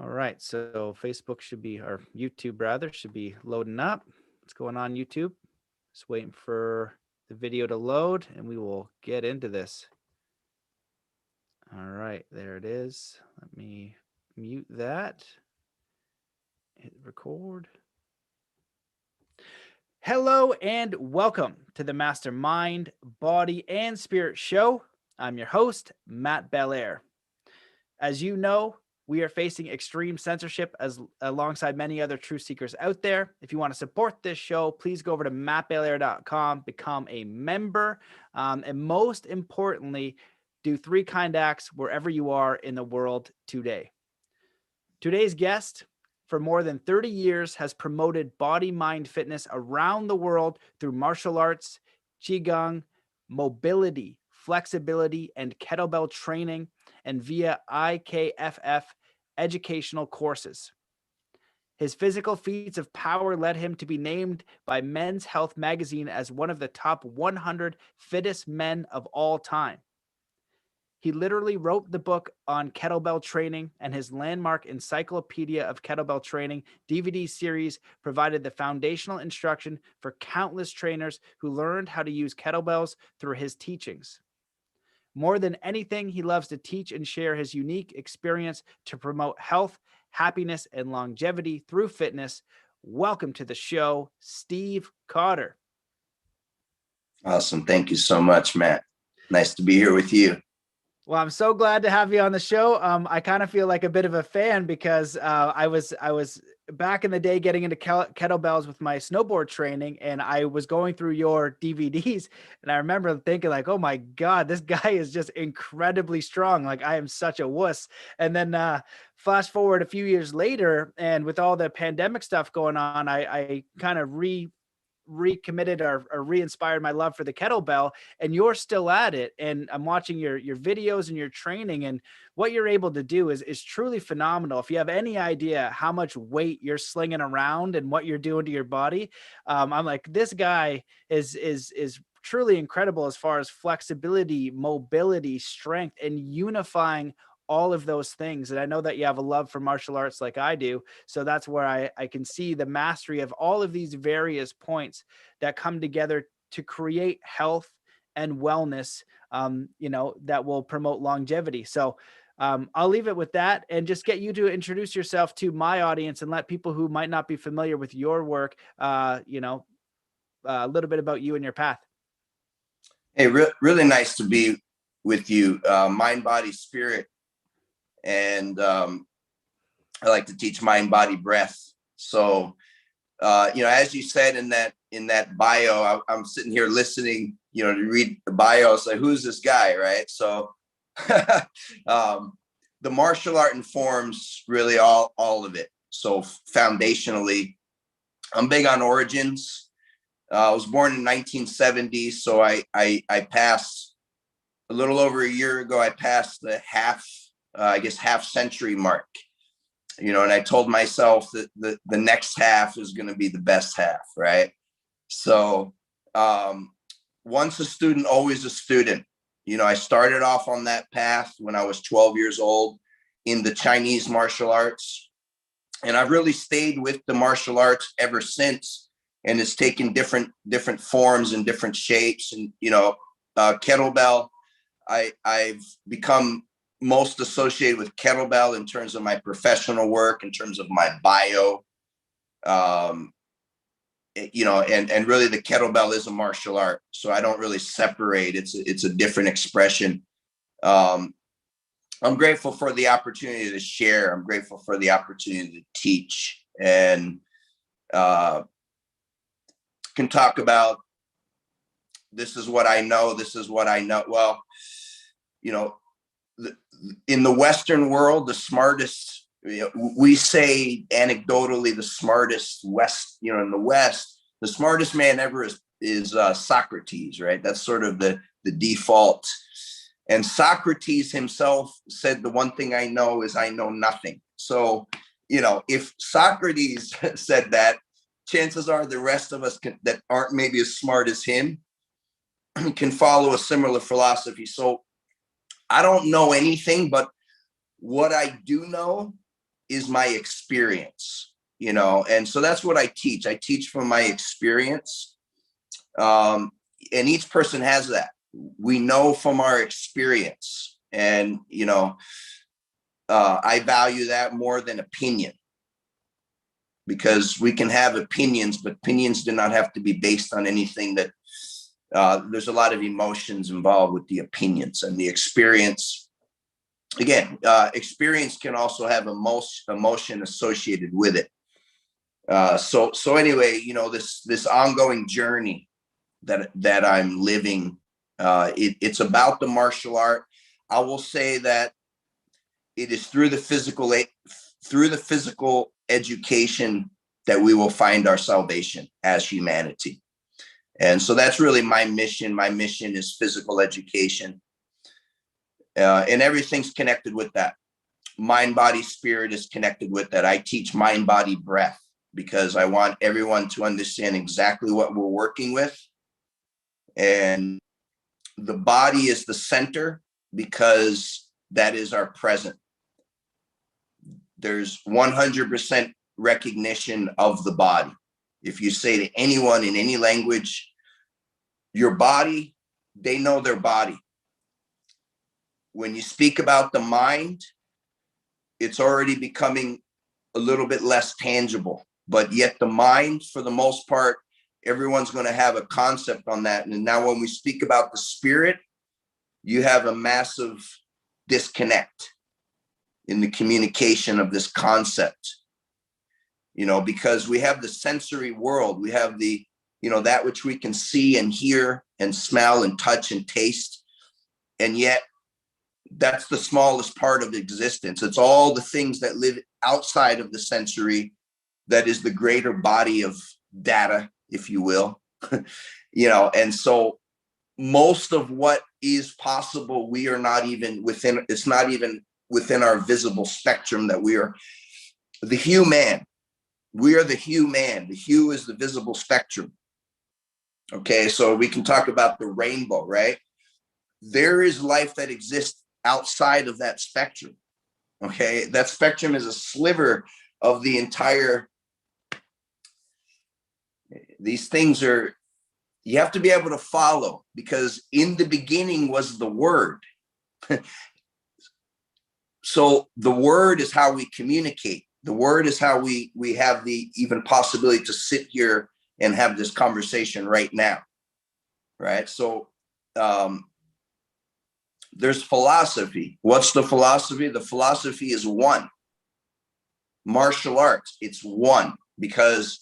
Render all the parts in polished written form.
All right, so Facebook should be, or YouTube rather, should be loading up. What's going on, YouTube? Just waiting for the video to load and we will get into this. All right, there it is. Let me mute that. Hit record. Hello and welcome to the Mastermind, Body, and Spirit Show. I'm your host, Matt Belair. As you know, we are facing extreme censorship alongside many other truth seekers out there. If you want to support this show, please go over to mattbelair.com, become a member, and most importantly, do 3 kind acts wherever you are in the world today. Today's guest, for more than 30 years, has promoted body-mind fitness around the world through martial arts, qigong, mobility, flexibility, and kettlebell training, and via IKFF educational courses. His physical feats of power led him to be named by Men's Health magazine as one of the top 100 fittest men of all time. He literally wrote the book on kettlebell training, and his landmark Encyclopedia of Kettlebell Training DVD series provided the foundational instruction for countless trainers who learned how to use kettlebells through his teachings. More than anything, he loves to teach and share his unique experience to promote health, happiness, and longevity through fitness. Welcome to the show, Steve Cotter. Awesome. Thank you so much, Matt. Nice to be here with you. Well, I'm so glad to have you on the show. I kind of feel like a bit of a fan because I was back in the day getting into kettlebells with my snowboard training, and I was going through your DVDs, and I remember thinking like, oh my God, this guy is just incredibly strong. Like, I am such a wuss. And then flash forward a few years later, and with all the pandemic stuff going on, I kind of recommitted or re-inspired my love for the kettlebell, and you're still at it. And I'm watching your videos and your training, and what you're able to do is truly phenomenal. If you have any idea how much weight you're slinging around and what you're doing to your body, I'm like, this guy is truly incredible as far as flexibility, mobility, strength, and unifying all of those things. And I know that you have a love for martial arts like I do. So that's where I can see the mastery of all of these various points that come together to create health and wellness, that will promote longevity. So I'll leave it with that and just get you to introduce yourself to my audience and let people who might not be familiar with your work, a little bit about you and your path. Hey, really nice to be with you. Mind, body, spirit. And I like to teach mind, body, breath. So, as you said in that bio, I'm sitting here listening, to read the bio. It's like, who's this guy, right? So, the martial art informs really all of it. So, foundationally, I'm big on origins. I was born in 1970, so I passed a little over a year ago. I passed the half century mark, and I told myself that the next half is going to be the best half, right? So once a student, always a student. I started off on that path when I was 12 years old in the Chinese martial arts, and I've really stayed with the martial arts ever since, and it's taken different forms and different shapes. And kettlebell, I've become most associated with kettlebell in terms of my professional work, in terms of my bio, and really the kettlebell is a martial art. So I don't really separate. It's a different expression. I'm grateful for the opportunity to share. I'm grateful for the opportunity to teach, and can talk about, this is what I know. This is what I know. Well, in the Western world, the smartest, we say anecdotally, the smartest in the West, the smartest man ever is Socrates, right? That's sort of the default. And Socrates himself said, the one thing I know is I know nothing. So, if Socrates said that, chances are the rest of us that aren't maybe as smart as him can follow a similar philosophy. So I don't know anything, but what I do know is my experience, you know, and so that's what I teach. I teach from my experience. And each person has that. We know from our experience, and, you know, I value that more than opinion, because we can have opinions, but opinions do not have to be based on anything that, there's a lot of emotions involved with the opinions, and the experience. Again, experience can also have emotion associated with it. So anyway, you know, this ongoing journey that I'm living, it's about the martial art. I will say that it is through the physical education that we will find our salvation as humanity. And so that's really my mission. My mission is physical education. And everything's connected with that. Mind, body, spirit is connected with that. I teach mind, body, breath, because I want everyone to understand exactly what we're working with. And the body is the center, because that is our present. There's 100% recognition of the body. If you say to anyone in any language, your body, they know their body. When you speak about the mind, it's already becoming a little bit less tangible, but yet the mind, for the most part, everyone's going to have a concept on that. And now when we speak about the spirit, you have a massive disconnect in the communication of this concept, you know, because we have the sensory world. We have the, you know, that which we can see and hear and smell and touch and taste. And yet that's the smallest part of existence. It's all the things that live outside of the sensory that is the greater body of data, if you will. You know, and so most of what is possible, we are not even within, it's not even within our visible spectrum, that we are the human. We are the human. The hue is the visible spectrum. Okay, so we can talk about the rainbow, right? There is life that exists outside of that spectrum. Okay, that spectrum is a sliver of the entire. These things are, you have to be able to follow, because in the beginning was the word. So the word is how we communicate. The word is how we have the even possibility to sit here and have this conversation right now, right? So there's philosophy. What's the philosophy? The philosophy is one. Martial arts, it's one, because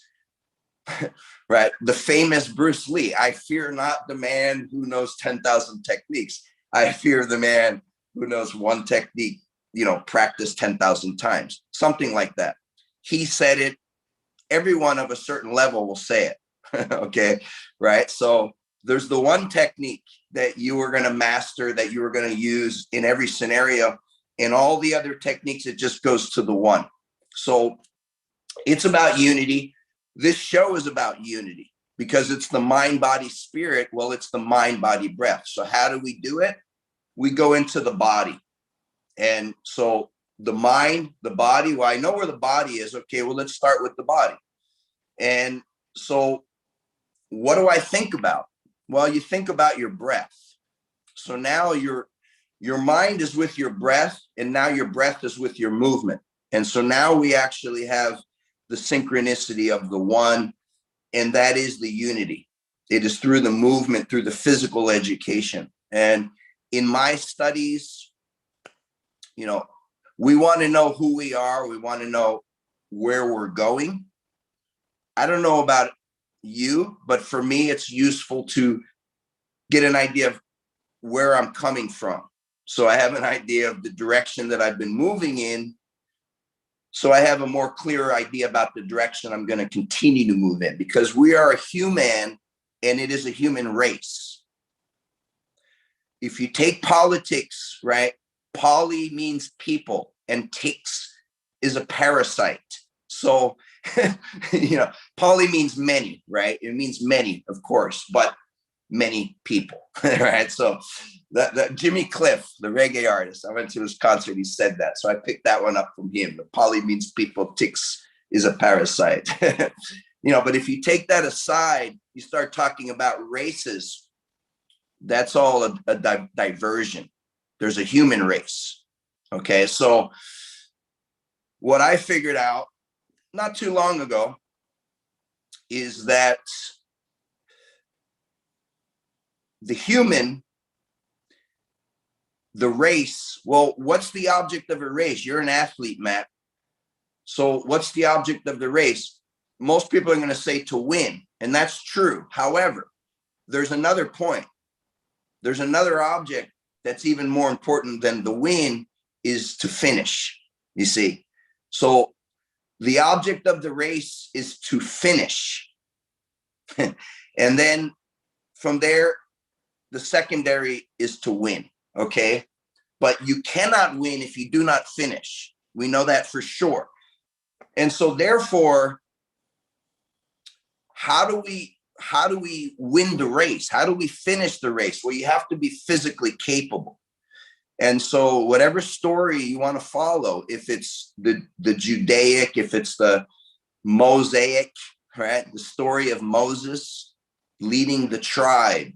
right, the famous Bruce Lee, I fear not the man who knows 10,000 techniques. I fear the man who knows one technique, you know, practice 10,000 times, something like that. He said it. Everyone of a certain level will say it. Okay, right? So there's the one technique that you are going to master, that you are going to use in every scenario, and all the other techniques, it just goes to the one. So it's about unity. This show is about unity, because it's the mind, body, spirit. Well, it's the mind, body, breath. So how do we do it? We go into the body. And so the mind, the body, well, I know where the body is. Okay, well, let's start with the body. And so what do I think about? Well, you think about your breath. So now your mind is with your breath, and now your breath is with your movement. And so now we actually have the synchronicity of the one, and that is the unity. It is through the movement, through the physical education. And in my studies, you know, we want to know who we are. We want to know where we're going. I don't know about you, but for me, it's useful to get an idea of where I'm coming from. So I have an idea of the direction that I've been moving in. So I have a more clear idea about the direction I'm going to continue to move in, because we are a human, and it is a human race. If you take politics, right? Poly means people, and ticks is a parasite. So, you know, poly means many, right? It means many, of course, but many people, right? So that Jimmy Cliff, the reggae artist, I went to his concert, he said that. So I picked that one up from him. The poly means people, ticks is a parasite. But if you take that aside, you start talking about races, that's all a diversion. There's a human race. Okay, so what I figured out not too long ago is that the human, the race, well, what's the object of a race? You're an athlete, Matt. So what's the object of the race? Most people are going to say to win, and that's true. However, there's another point. There's another object that's even more important than the win, is to finish, you see. So the object of the race is to finish. And then from there, the secondary is to win, okay? But you cannot win if you do not finish. We know that for sure. And so therefore, how do we win the race? How do we finish the race? Well, you have to be physically capable. And so whatever story you want to follow, if it's the Judaic, if it's the Mosaic, right? The story of Moses leading the tribe,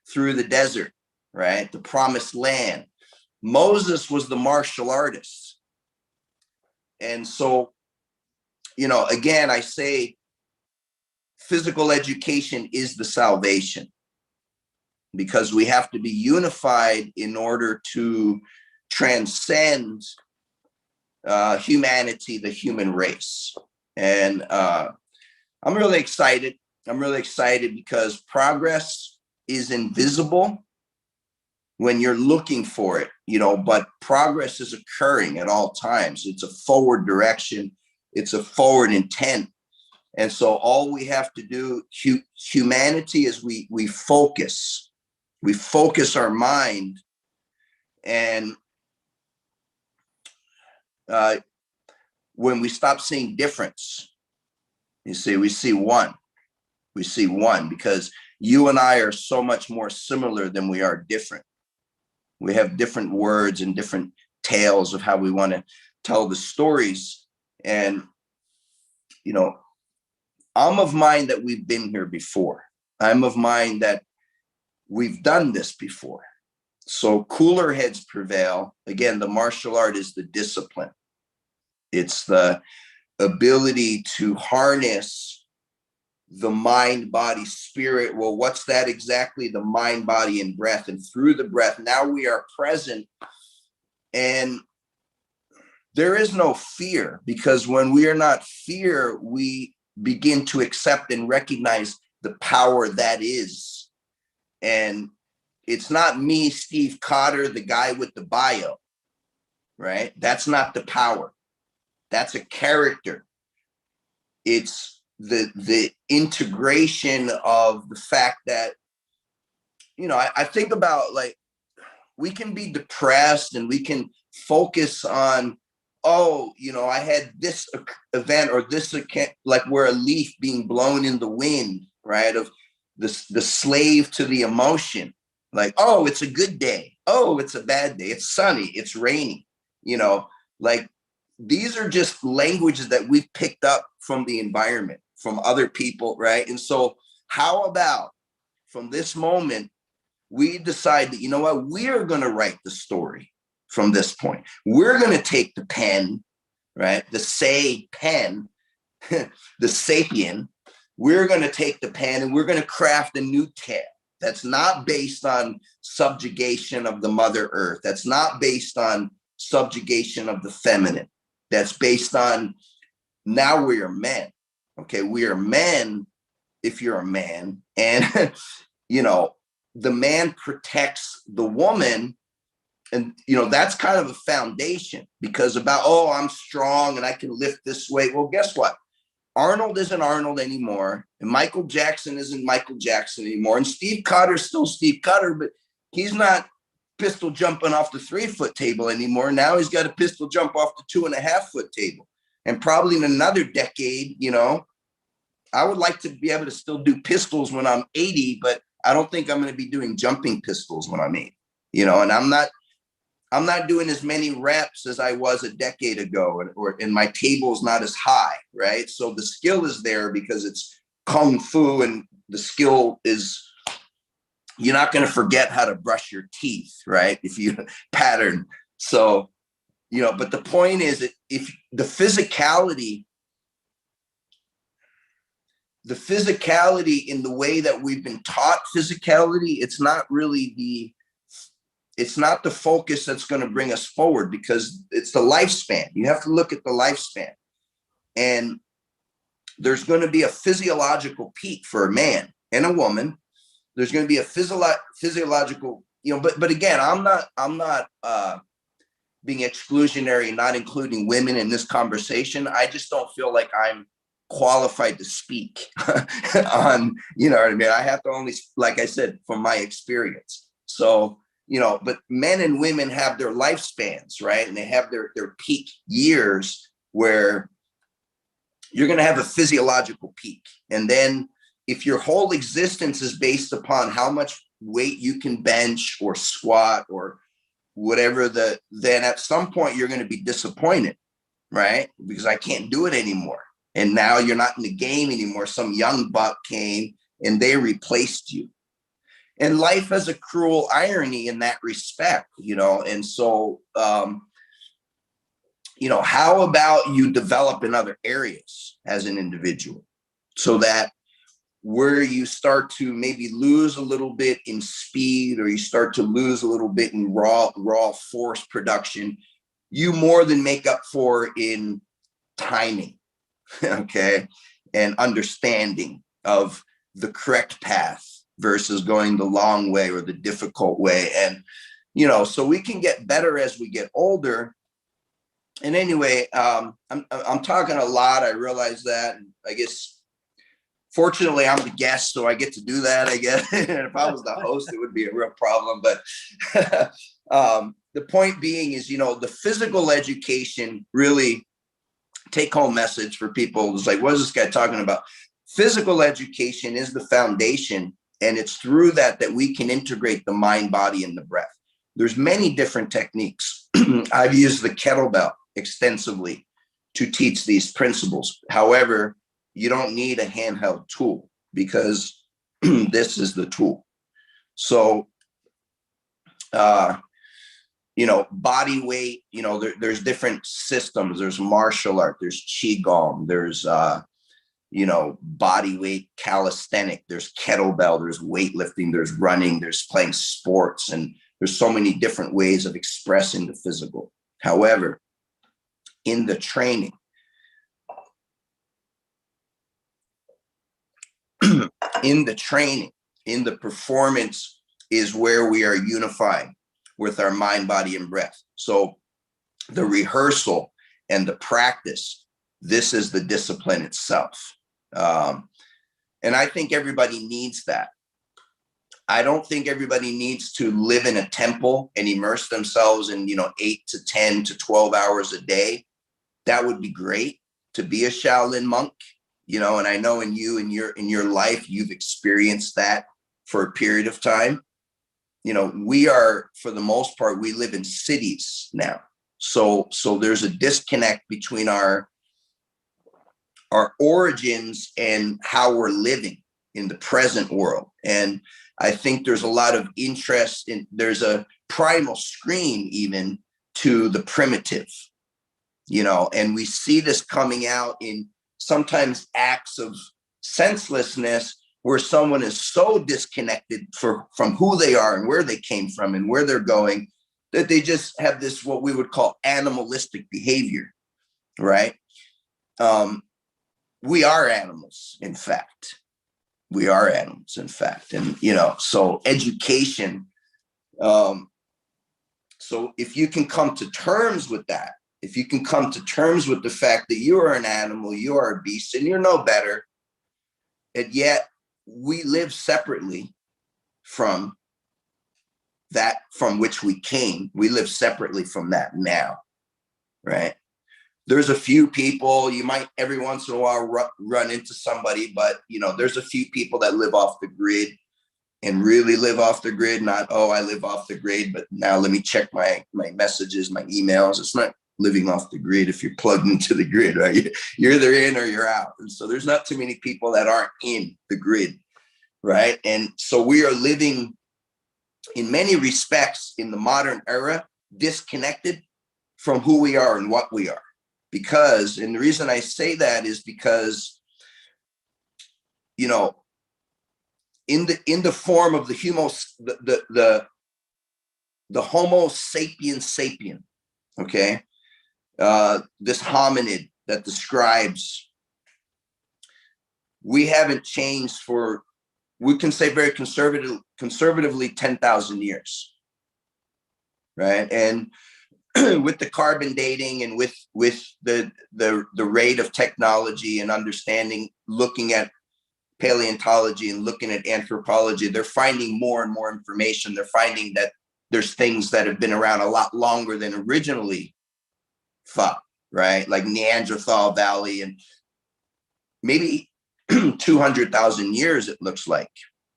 through the desert, right? The promised land. Moses was the martial artist. And so, again, I say physical education is the salvation, because we have to be unified in order to transcend humanity, the human race. And I'm really excited. I'm really excited because progress is invisible when you're looking for it, but progress is occurring at all times. It's a forward direction. It's a forward intent. And so all we have to do, humanity, is we focus. We focus our mind, and when we stop seeing difference, you see, we see one. We see one, because you and I are so much more similar than we are different. We have different words and different tales of how we want to tell the stories. And, I'm of mind that we've been here before. I'm of mind that we've done this before. So cooler heads prevail. Again, the martial art is the discipline. It's the ability to harness the mind, body, spirit. Well, what's that exactly? The mind, body, and breath. And through the breath, now we are present. And there is no fear, because when we are not fear, we begin to accept and recognize the power that is. And it's not me, Steve Cotter, the guy with the bio, right? That's not the power. That's a character. It's the integration of the fact that, I think about, like, we can be depressed and we can focus on, I had this event or this, like we're a leaf being blown in the wind, right? Of the slave to the emotion. Like, oh, it's a good day. Oh, it's a bad day. It's sunny. It's rainy. Like, these are just languages that we've picked up from the environment, from other people, right? And so how about from this moment, we decide that, what, we're going to write the story from this point. We're going to take the pen, right? The pen, the sapien. We're going to take the pen and we're going to craft a new tale that's not based on subjugation of the Mother Earth. That's not based on subjugation of the feminine. That's based on, now we are men. Okay, we are men if you're a man. And, the man protects the woman. And, that's kind of a foundation, because I'm strong and I can lift this weight. Well, guess what? Arnold isn't Arnold anymore. And Michael Jackson isn't Michael Jackson anymore. And Steve Cotter's still Steve Cotter, but he's not pistol jumping off the 3-foot table anymore. Now he's got a pistol jump off the 2.5-foot table. And probably in another decade, I would like to be able to still do pistols when I'm 80, but I don't think I'm going to be doing jumping pistols when I'm 80, you know, and I'm not doing as many reps as I was a decade ago, and my table's not as high, right? So the skill is there because it's Kung Fu, and the skill is, you're not going to forget how to brush your teeth, right? If you pattern. So, you know, but the point is that if the physicality in the way that we've been taught physicality, it's not the focus that's going to bring us forward, because it's the lifespan. You have to look at the lifespan, and there's going to be a physiological peak for a man and a woman. There's going to be a physiological, you know, but again, I'm not being exclusionary, not including women in this conversation. I just don't feel like I'm qualified to speak on, you know what I mean? I have to only, like I said, from my experience. So, you know, but men and women have their lifespans, right? And they have their peak years where you're going to have a physiological peak. And then if your whole existence is based upon how much weight you can bench or squat or whatever, then at some point you're going to be disappointed, right? Because I can't do it anymore. And now you're not in the game anymore. Some young buck came and they replaced you. And life has a cruel irony in that respect, you know? And so, you know, how about you develop in other areas as an individual, so that where you start to maybe lose a little bit in speed, or you start to lose a little bit in raw force production, you more than make up for in timing, okay, and understanding of the correct path versus going the long way or the difficult way. And, you know, so we can get better as we get older. And anyway, I'm talking a lot. I realize that. And I guess, fortunately, I'm the guest, so I get to do that, I guess. And if I was the host, it would be a real problem. But the point being is, you know, the physical education, really take-home message for people is like, what is this guy talking about? Physical education is the foundation, and it's through that we can integrate the mind, body, and the breath. There's many different techniques. I've used the kettlebell extensively to teach these principles. However, you don't need a handheld tool, because this is the tool. So, you know, body weight, you know, there's different systems. There's martial art, there's qigong, there's, you know, body weight calisthenic, there's kettlebell, there's weightlifting, there's running, there's playing sports, and there's so many different ways of expressing the physical. However, in the training, in the performance is where we are unifying with our mind, body, and breath. So the rehearsal and the practice, this is the discipline itself. And I think everybody needs that. I don't think everybody needs to live in a temple and immerse themselves in, you know, 8 to 10 to 12 hours a day. That would be great to be a Shaolin monk, you know, and I know in your life, you've experienced that for a period of time. You know, we are, for the most part, we live in cities now. So there's a disconnect between our origins and how we're living in the present world. And I think there's a lot of interest there's a primal scream even to the primitive, you know, and we see this coming out in sometimes acts of senselessness, where someone is so disconnected from who they are and where they came from and where they're going, that they just have this, what we would call animalistic behavior, right? We are animals, in fact. We are animals, in fact. And, you know, so education. So if you can come to terms with that, if you can come to terms with the fact that you are an animal, you are a beast, and you're no better, and yet we live separately from that from which we came. We live separately from that now, right? there's a few people, you might every once in a while run into somebody, but there's a few people that live off the grid and really live off the grid. Not, oh, I live off the grid, but now let me check my messages, my emails. It's not living off the grid if you're plugged into the grid, right? You're either in or you're out. And so there's not too many people that aren't in the grid, right? And so we are living in many respects in the modern era disconnected from who we are and what we are. Because, and the reason I say that is because, in the form of the Homo sapiens sapien, okay, this hominid that describes, we haven't changed for, we can say very conservatively 10,000 years, right? And with the carbon dating and with the rate of technology and understanding, looking at paleontology and looking at anthropology, they're finding more and more information. They're finding that there's things that have been around a lot longer than originally thought, right? Like Neanderthal Valley, and maybe 200,000 years, it looks like,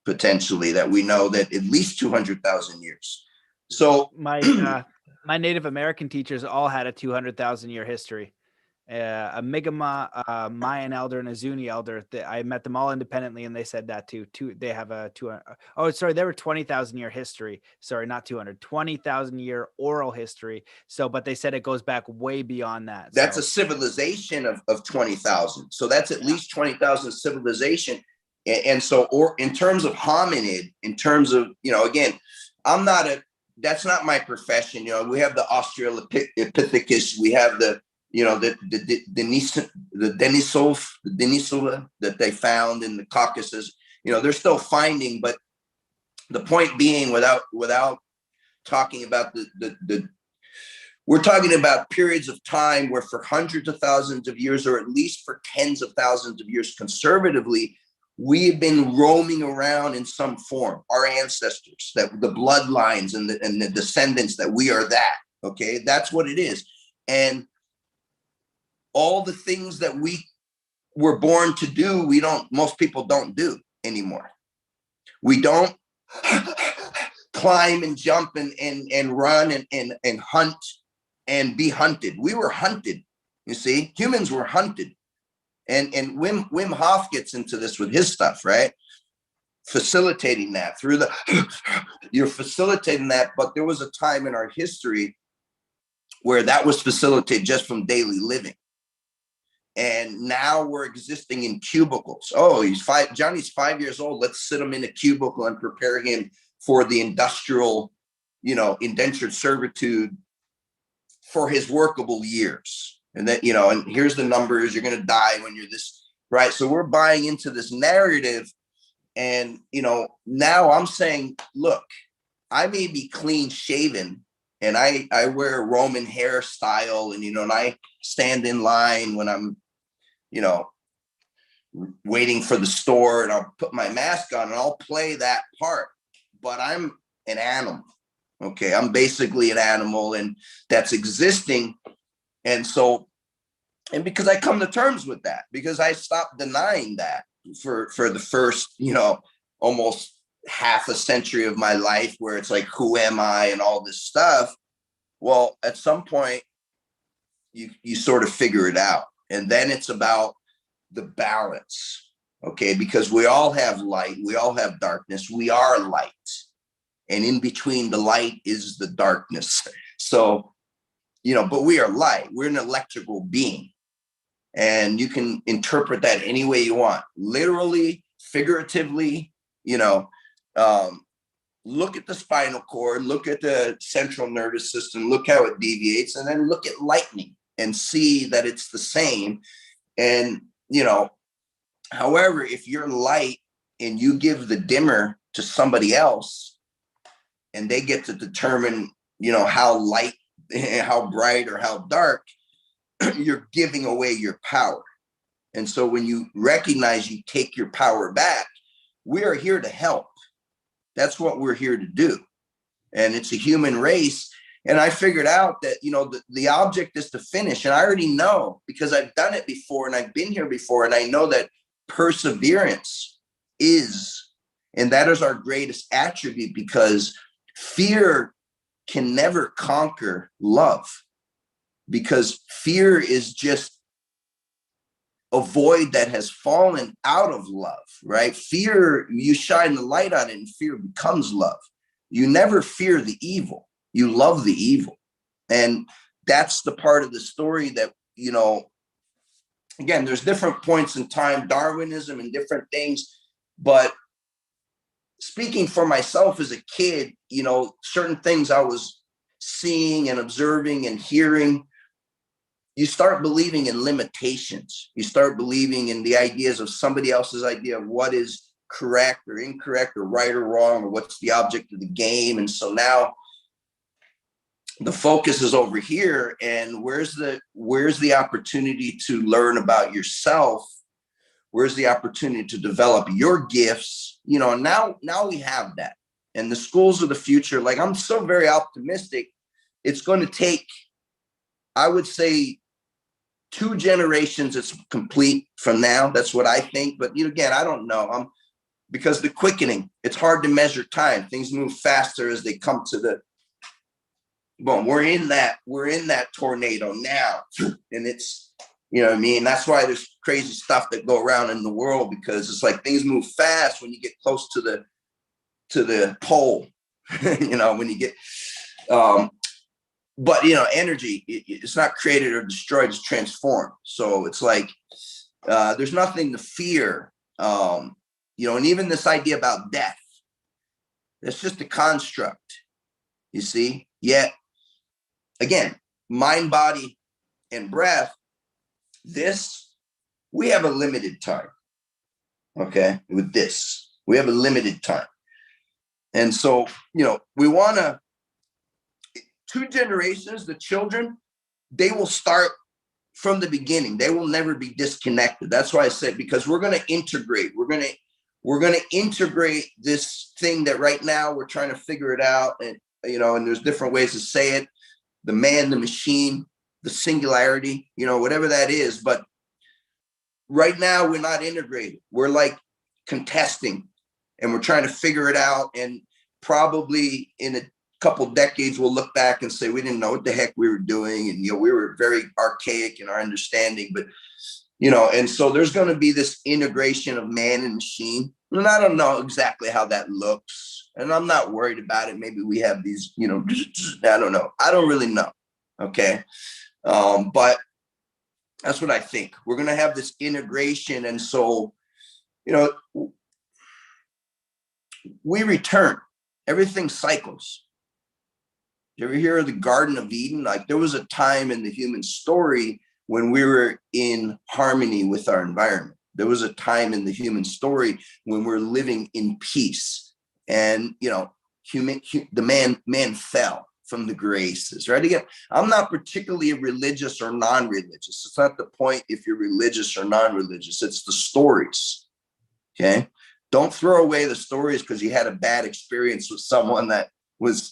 potentially, that we know that at least 200,000 years. So my Native American teachers all had a 200,000 year history. A Mi'kmaq, Mayan elder, and a Zuni elder. I met them all independently, and they said that too. They have a 200. Oh, sorry, they were 20,000 year history. Sorry, not 200. 20,000 year oral history. So, but they said it goes back way beyond that. That's a civilization of 20,000. So that's at least 20,000 civilization. And so, or in terms of hominid, in terms of, again, that's not my profession. We have the Australopithecus, we have the Denisova that they found in the Caucasus. They're still finding, but the point being, without talking about we're talking about periods of time where for hundreds of thousands of years, or at least for tens of thousands of years, conservatively, we've been roaming around in some form. Our ancestors, that the bloodlines and the descendants, that we are that. Okay, that's what it is. And all the things that we were born to do, most people don't do anymore. We don't climb and jump and run and hunt and be hunted. We were hunted. You see, humans were hunted. And Wim Hof gets into this with his stuff, right? Facilitating that through you're facilitating that. But there was a time in our history where that was facilitated just from daily living. And now we're existing in cubicles. Oh, Johnny's 5 years old. Let's sit him in a cubicle and prepare him for the industrial, indentured servitude for his workable years. And that, and here's the numbers, you're going to die when you're this, right? So we're buying into this narrative. And, now I'm saying, look, I may be clean shaven and I wear a Roman hairstyle and, and I stand in line when I'm, waiting for the store, and I'll put my mask on and I'll play that part, but I'm an animal. Okay. I'm basically an animal, and that's existing. And so, and because I come to terms with that, because I stopped denying that for the first, almost half a century of my life, where it's like, who am I and all this stuff. Well, at some point you sort of figure it out. And then it's about the balance. Okay. Because we all have light. We all have darkness. We are light. And in between the light is the darkness. So, but we are light. We're an electrical being. And you can interpret that any way you want. Literally, figuratively, look at the spinal cord, look at the central nervous system, look how it deviates, and then look at lightning and see that it's the same. And, however, if you're light and you give the dimmer to somebody else and they get to determine, how light, how bright or how dark, you're giving away your power. And so when you recognize you take your power back, we are here to help. That's what we're here to do. And it's a human race. And I figured out that, the object is to finish. And I already know, because I've done it before and I've been here before. And I know that perseverance is, and that is our greatest attribute, because fear can never conquer love, because fear is just a void that has fallen out of love, right? Fear, you shine the light on it and fear becomes love. You never fear the evil. You love the evil. And that's the part of the story that, again, there's different points in time, Darwinism and different things. But speaking for myself as a kid, certain things I was seeing and observing and hearing, you start believing in limitations. You start believing in the ideas of somebody else's idea of what is correct or incorrect or right or wrong, or what's the object of the game. And so now the focus is over here, and where's the opportunity to learn about yourself? Where's the opportunity to develop your gifts? Now we have that. And the schools of the future, like, I'm so very optimistic. It's going to take, I would say, 2 generations. It's complete from now. That's what I think. But again, I don't know. Because the quickening, it's hard to measure time. Things move faster as they come to the boom. We're in that tornado now. And it's, what I mean? That's why there's crazy stuff that go around in the world, because it's like things move fast when you get close to the pole, when you get, but energy, it's not created or destroyed, it's transformed. So it's like, there's nothing to fear. And even this idea about death, it's just a construct, you see. Yet again, mind, body, and breath, we have a limited time. Okay. With this, we have a limited time. And so, we want to, 2 generations, the children, they will start from the beginning. They will never be disconnected. That's why I said, because we're going to integrate. We're going to integrate this thing that right now we're trying to figure it out. And, and there's different ways to say it. The man, the machine, the singularity, whatever that is. But right now we're not integrated. We're like contesting, and we're trying to figure it out. And probably in a couple decades, we'll look back and say, we didn't know what the heck we were doing. And, we were very archaic in our understanding, but, and so there's going to be this integration of man and machine. And I don't know exactly how that looks, and I'm not worried about it. Maybe we have these, I don't know. I don't really know. Okay. But that's what I think. We're going to have this integration. And so, we return. Everything cycles. You ever hear of the Garden of Eden? Like, there was a time in the human story when we were in harmony with our environment. There was a time in the human story when we're living in peace. And, the man fell from the graces, right? Again, I'm not particularly religious or non-religious. It's not the point if you're religious or non-religious. It's the stories, okay? Don't throw away the stories because you had a bad experience with someone that was,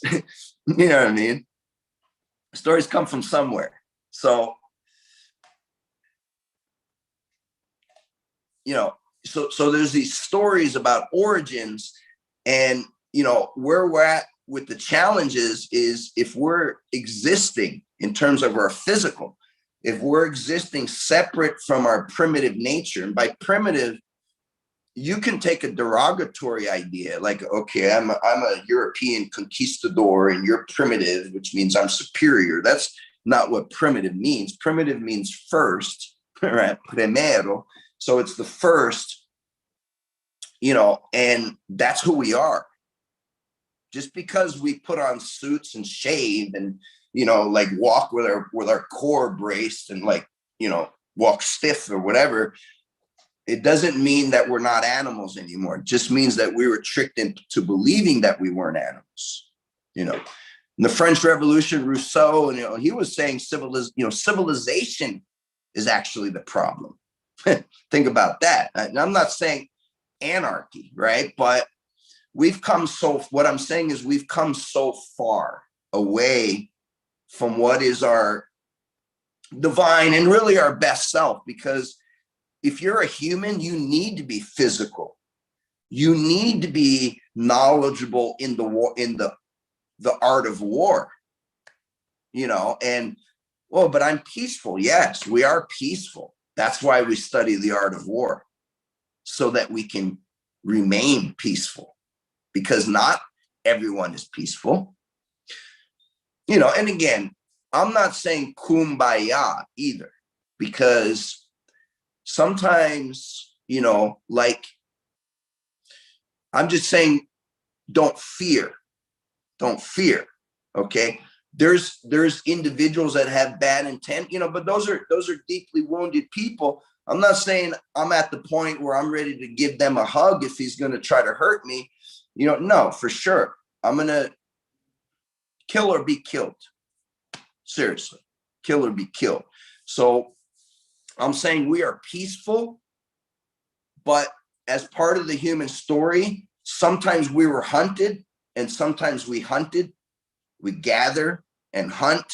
you know what I mean? Stories come from somewhere. So, so there's these stories about origins, and, where we're at with the challenges is if we're existing in terms of our physical, if we're existing separate from our primitive nature, and by primitive, you can take a derogatory idea like, okay, I'm a European conquistador and you're primitive, which means I'm superior. That's not what primitive means. Primitive means first, right? Primero. So it's the first, and that's who we are. Just because we put on suits and shave and, like walk with our core braced and like, walk stiff or whatever, it doesn't mean that we're not animals anymore. It just means that we were tricked into believing that we weren't animals. In the French Revolution, Rousseau, and he was saying civilization is actually the problem. Think about that. And I'm not saying anarchy, right? But what I'm saying is we've come so far away from what is our divine and really our best self. Because if you're a human, you need to be physical. You need to be knowledgeable in the art of war, and well, but I'm peaceful. Yes, we are peaceful. That's why we study the art of war, so that we can remain peaceful, because not everyone is peaceful. And again, I'm not saying kumbaya either, because sometimes, like, I'm just saying, don't fear. Okay. There's individuals that have bad intent, but those are deeply wounded people. I'm not saying I'm at the point where I'm ready to give them a hug if he's going to try to hurt me. No, for sure. I'm going to kill or be killed. Seriously, kill or be killed. So I'm saying we are peaceful, but as part of the human story, sometimes we were hunted and sometimes we hunted. We gather and hunt,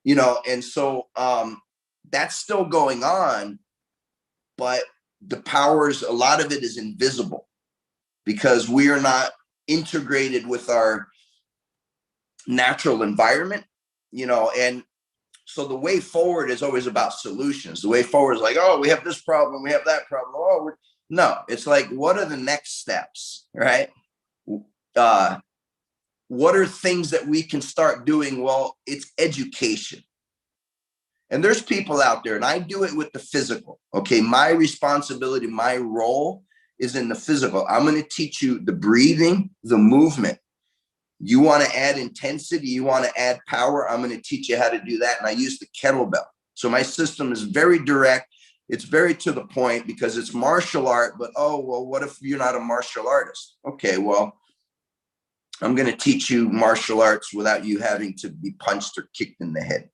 and so that's still going on, but the powers, a lot of it is invisible because we are not integrated with our natural environment, and so the way forward is always about solutions. The way forward is like, oh, we have this problem, we have that problem. Oh, no, it's like, what are the next steps, right? What are things that we can start doing? Well, it's education. And there's people out there, and I do it with the physical. Okay, my responsibility, my role is in the physical. I'm going to teach you the breathing, the movement. You want to add intensity, you want to add power, I'm going to teach you how to do that. And I use the kettlebell. So my system is very direct. It's very to the point because it's martial art, but oh, well, what if you're not a martial artist? Okay, well, I'm going to teach you martial arts without you having to be punched or kicked in the head.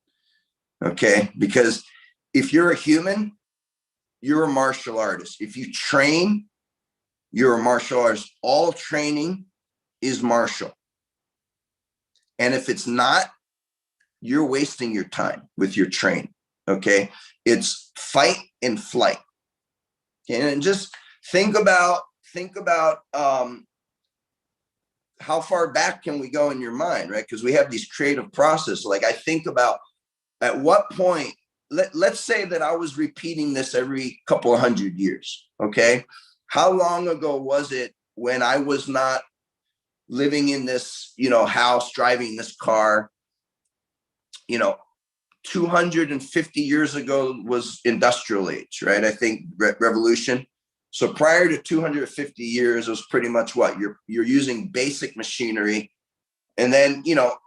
Okay, because if you're a human, you're a martial artist. If you train, you're a martial artist. All training is martial. And if it's not, you're wasting your time with your training. Okay, it's fight and flight. Okay? And just think about how far back can we go in your mind, right? Because we have these creative processes. Like I think about at what point, let's say that I was repeating this every couple of 100 years. Okay, how long ago was it when I was not living in this, house, driving this car? 250 years ago was industrial age, right? I think revolution. So prior to 250 years, it was pretty much what you're using basic machinery. And then,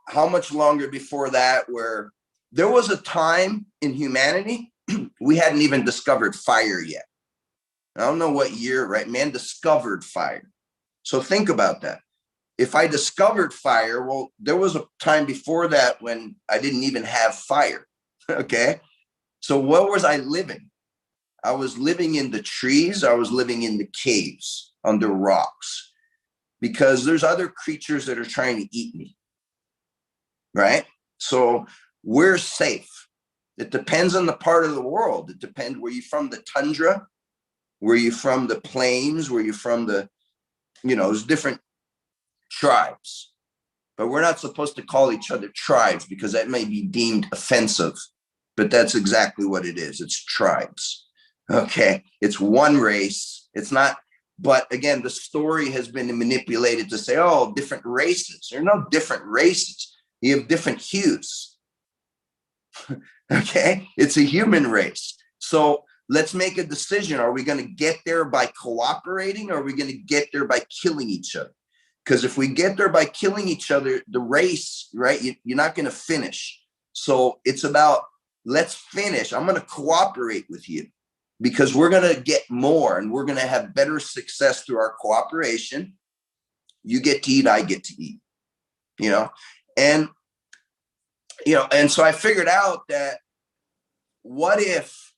how much longer before that, where there was a time in humanity, we hadn't even discovered fire yet. I don't know what year, right? Man discovered fire. So think about that. If I discovered fire, well, there was a time before that when I didn't even have fire. Okay. So where was I living? I was living in the trees. I was living in the caves under rocks because there's other creatures that are trying to eat me. Right. So we're safe. It depends on the part of the world. It depends where you're from, the tundra, where you're from, the plains, where you're from, there's different tribes, but we're not supposed to call each other tribes because that may be deemed offensive, but that's exactly what it is. It's tribes. Okay. It's one race. It's not, but again, the story has been manipulated to say, oh, different races. There are no different races. You have different hues. Okay. It's a human race. So let's make a decision. Are we going to get there by cooperating, or are we going to get there by killing each other? Because if we get there by killing each other, the race, right, you're not going to finish. So it's about, let's finish. I'm going to cooperate with you because we're going to get more and we're going to have better success through our cooperation. You get to eat, I get to eat, and so I figured out that what if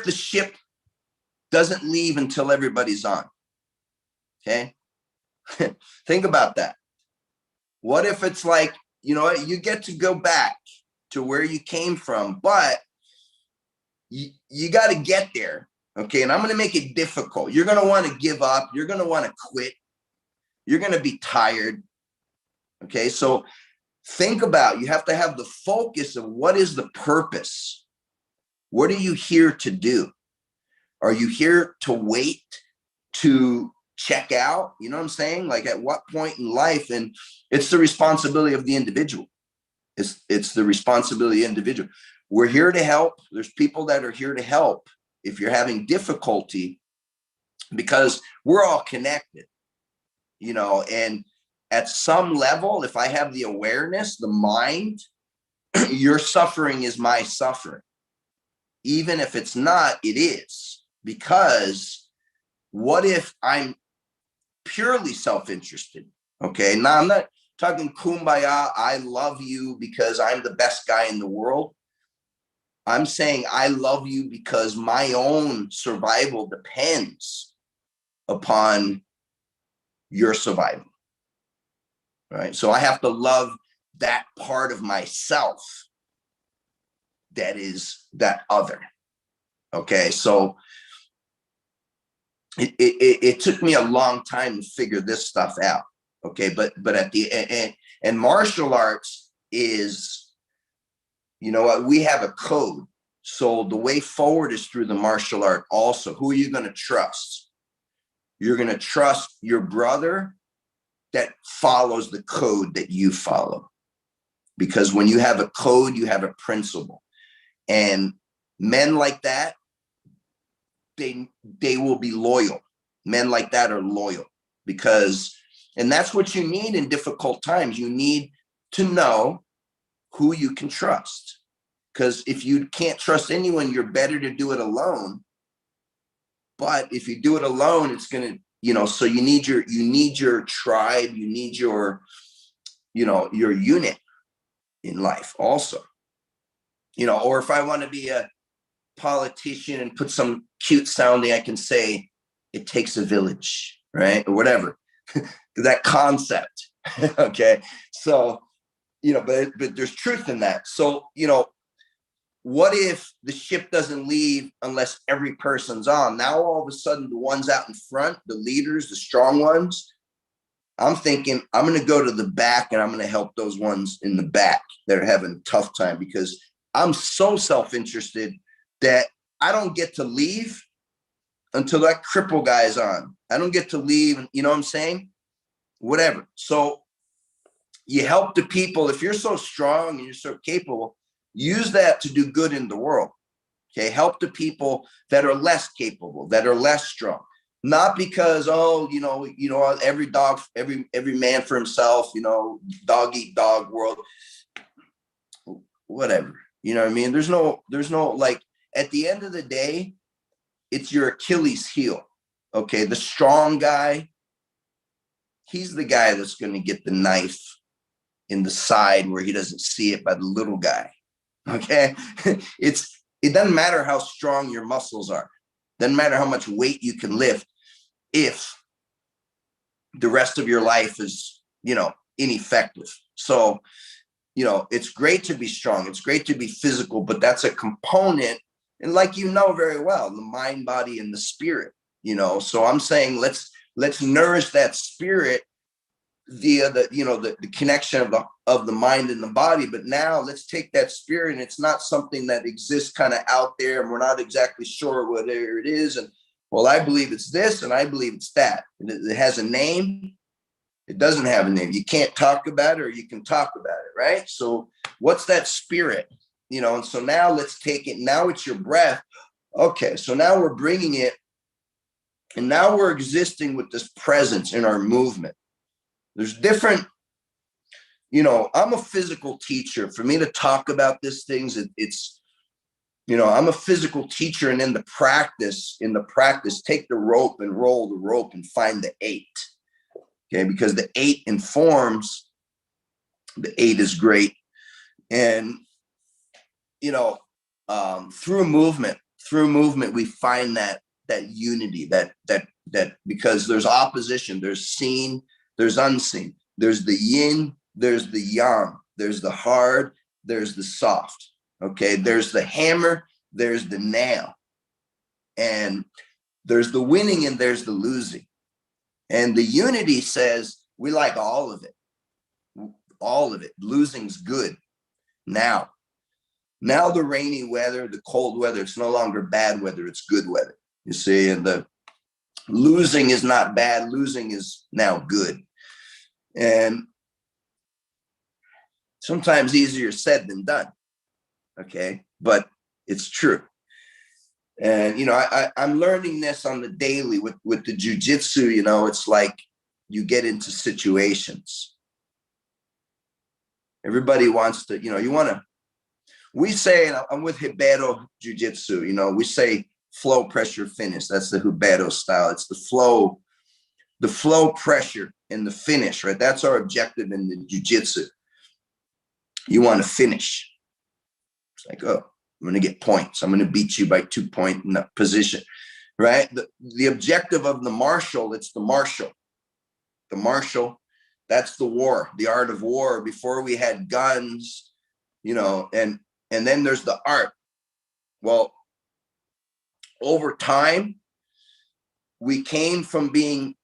the ship doesn't leave until everybody's on? Okay. Think about that. What if it's like, you know what, you get to go back to where you came from, but you got to get there. Okay. And I'm going to make it difficult. You're going to want to give up. You're going to want to quit. You're going to be tired. Okay. So think about, you have to have the focus of what is the purpose? What are you here to do? Are you here to wait, to check out? You know what I'm saying? Like, at what point in life? And it's the responsibility of the individual. It's the responsibility of the individual. We're here to help. There's people that are here to help if you're having difficulty, because we're all connected, you know, and at some level, if I have the awareness, the mind, your suffering is my suffering. Even if it's not, it is. Because what if I'm purely self-interested? Okay. Now, I'm not talking kumbaya, I love you because I'm the best guy in the world. I'm saying I love you because my own survival depends upon your survival. Right. So I have to love that part of myself that is that other. Okay. So it took me a long time to figure this stuff out. Okay. But at the end, and martial arts is, you know what, we have a code. So the way forward is through the martial art also. Who are you going to trust? You're going to trust your brother that follows the code that you follow. Because when you have a code, you have a principle. And men like that, they will be loyal. Men like that are loyal, because, and that's what you need in difficult times. You need to know who you can trust. Because if you can't trust anyone, you're better to do it alone. But if you do it alone, it's going to, you know, so you need your tribe, you need your, you know, your unit in life also. You know, or if I want to be a politician and put some cute sounding, I can say it takes a village, right? Or whatever, that concept. Okay. So, you know, but there's truth in that. So, you know, what if the ship doesn't leave unless every person's on? Now, all of a sudden, the ones out in front, the leaders, the strong ones, I'm thinking I'm going to go to the back and I'm going to help those ones in the back that are having a tough time, because I'm so self-interested that I don't get to leave until that cripple guy is on. I don't get to leave. You know what I'm saying? Whatever. So you help the people. If you're so strong and you're so capable, use that to do good in the world. Okay. Help the people that are less capable, that are less strong. Not because, oh, you know, every man for himself, you know, dog eat dog world, whatever. You know what I mean? There's no, like, at the end of the day, it's your Achilles heel. Okay. The strong guy, he's the guy that's going to get the knife in the side where he doesn't see it by the little guy. Okay. It doesn't matter how strong your muscles are. Doesn't matter how much weight you can lift if the rest of your life is, you know, ineffective. So, you know, it's great to be strong. It's great to be physical, but that's a component. And like, you know, very well, the mind, body, and the spirit, you know. So I'm saying let's nourish that spirit via the, you know, the connection of the mind and the body. But now let's take that spirit, and it's not something that exists kind of out there and we're not exactly sure whatever it is. And, well, I believe it's this and I believe it's that. And it has a name. It doesn't have a name. You can't talk about it, or you can talk about it, right? So what's that spirit? You know, and so now let's take it. Now it's your breath. Okay, so now we're bringing it, and now we're existing with this presence in our movement. There's different, you know, I'm a physical teacher. For me to talk about these things, it's, you know, I'm a physical teacher, and in the practice, take the rope and roll the rope and find the 8. Okay, because the 8 informs, the 8 is great. And, you know, through movement, we find that unity, that because there's opposition, there's seen, there's unseen, there's the yin, there's the yang, there's the hard, there's the soft. Okay, there's the hammer, there's the nail, and there's the winning and there's the losing. And the unity says we like all of it. All of it. Losing's good. Now the rainy weather, the cold weather, it's no longer bad weather, it's good weather. You see, and the losing is not bad, losing is now good. And sometimes easier said than done. Okay, but it's true. And, you know, I'm learning this on the daily with the jujitsu. You know, it's like you get into situations. Everybody wants to, you know, we say, and I'm with Hibero Jiu-Jitsu, you know, we say flow, pressure, finish. That's the Hibero style. It's the flow, pressure, and the finish, right? That's our objective in the Jiu-Jitsu. You want to finish. It's like, oh, I'm going to get points. I'm going to beat you by 2 point in that position, right? The objective of the martial, it's the martial. The martial, that's the war, the art of war. Before we had guns, you know, and then there's the art. Well, over time, we came from being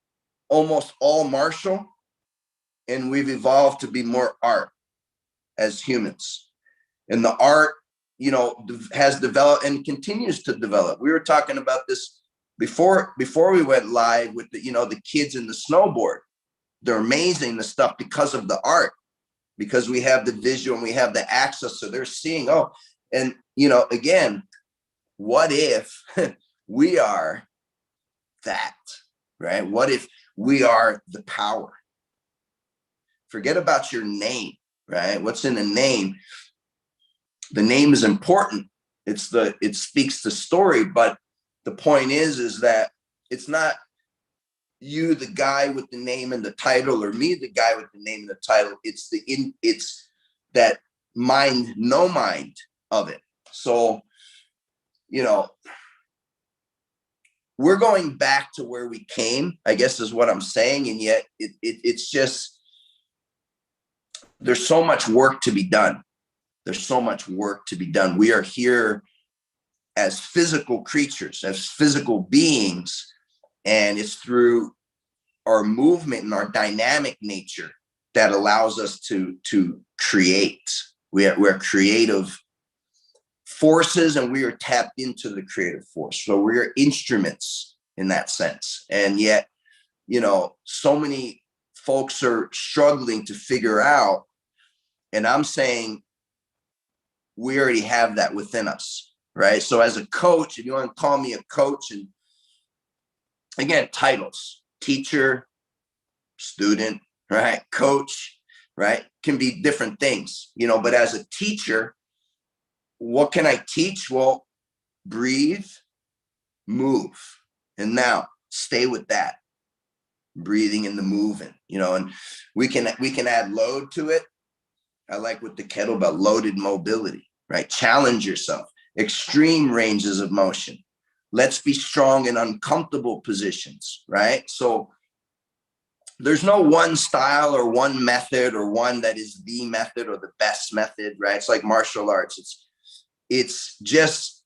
almost all martial, and we've evolved to be more art as humans. And the art, you know, has developed and continues to develop. We were talking about this before we went live with the, you know, the kids in the snowboard. They're amazing, the stuff, because of the art, because we have the visual and we have the access. So they're seeing, oh, and, you know, again, what if we are that, right? What if we are the power? Forget about your name, right? What's in the name? The name is important. It speaks the story, but the point is that it's not you, the guy with the name and the title, or me, the guy with the name and the title. It's that mind, no mind of it. So, you know, we're going back to where we came, I guess is what I'm saying. And yet it's just, there's so much work to be done. There's so much work to be done. We are here as physical creatures, as physical beings, and it's through our movement and our dynamic nature that allows us to create. We're creative forces, and we are tapped into the creative force. So we're instruments in that sense. And yet, you know, so many folks are struggling to figure out, and I'm saying we already have that within us, right? So as a coach, if you want to call me a coach, and again, titles, teacher, student, right? Coach, right? Can be different things, you know, but as a teacher, what can I teach? Well, breathe, move, and now stay with that breathing and the moving, you know, and we can add load to it. I like with the kettlebell, loaded mobility, right? Challenge yourself, extreme ranges of motion. Let's be strong in uncomfortable positions, right? So there's no one style or one method or one that is the method or the best method, right? It's like martial arts. It's just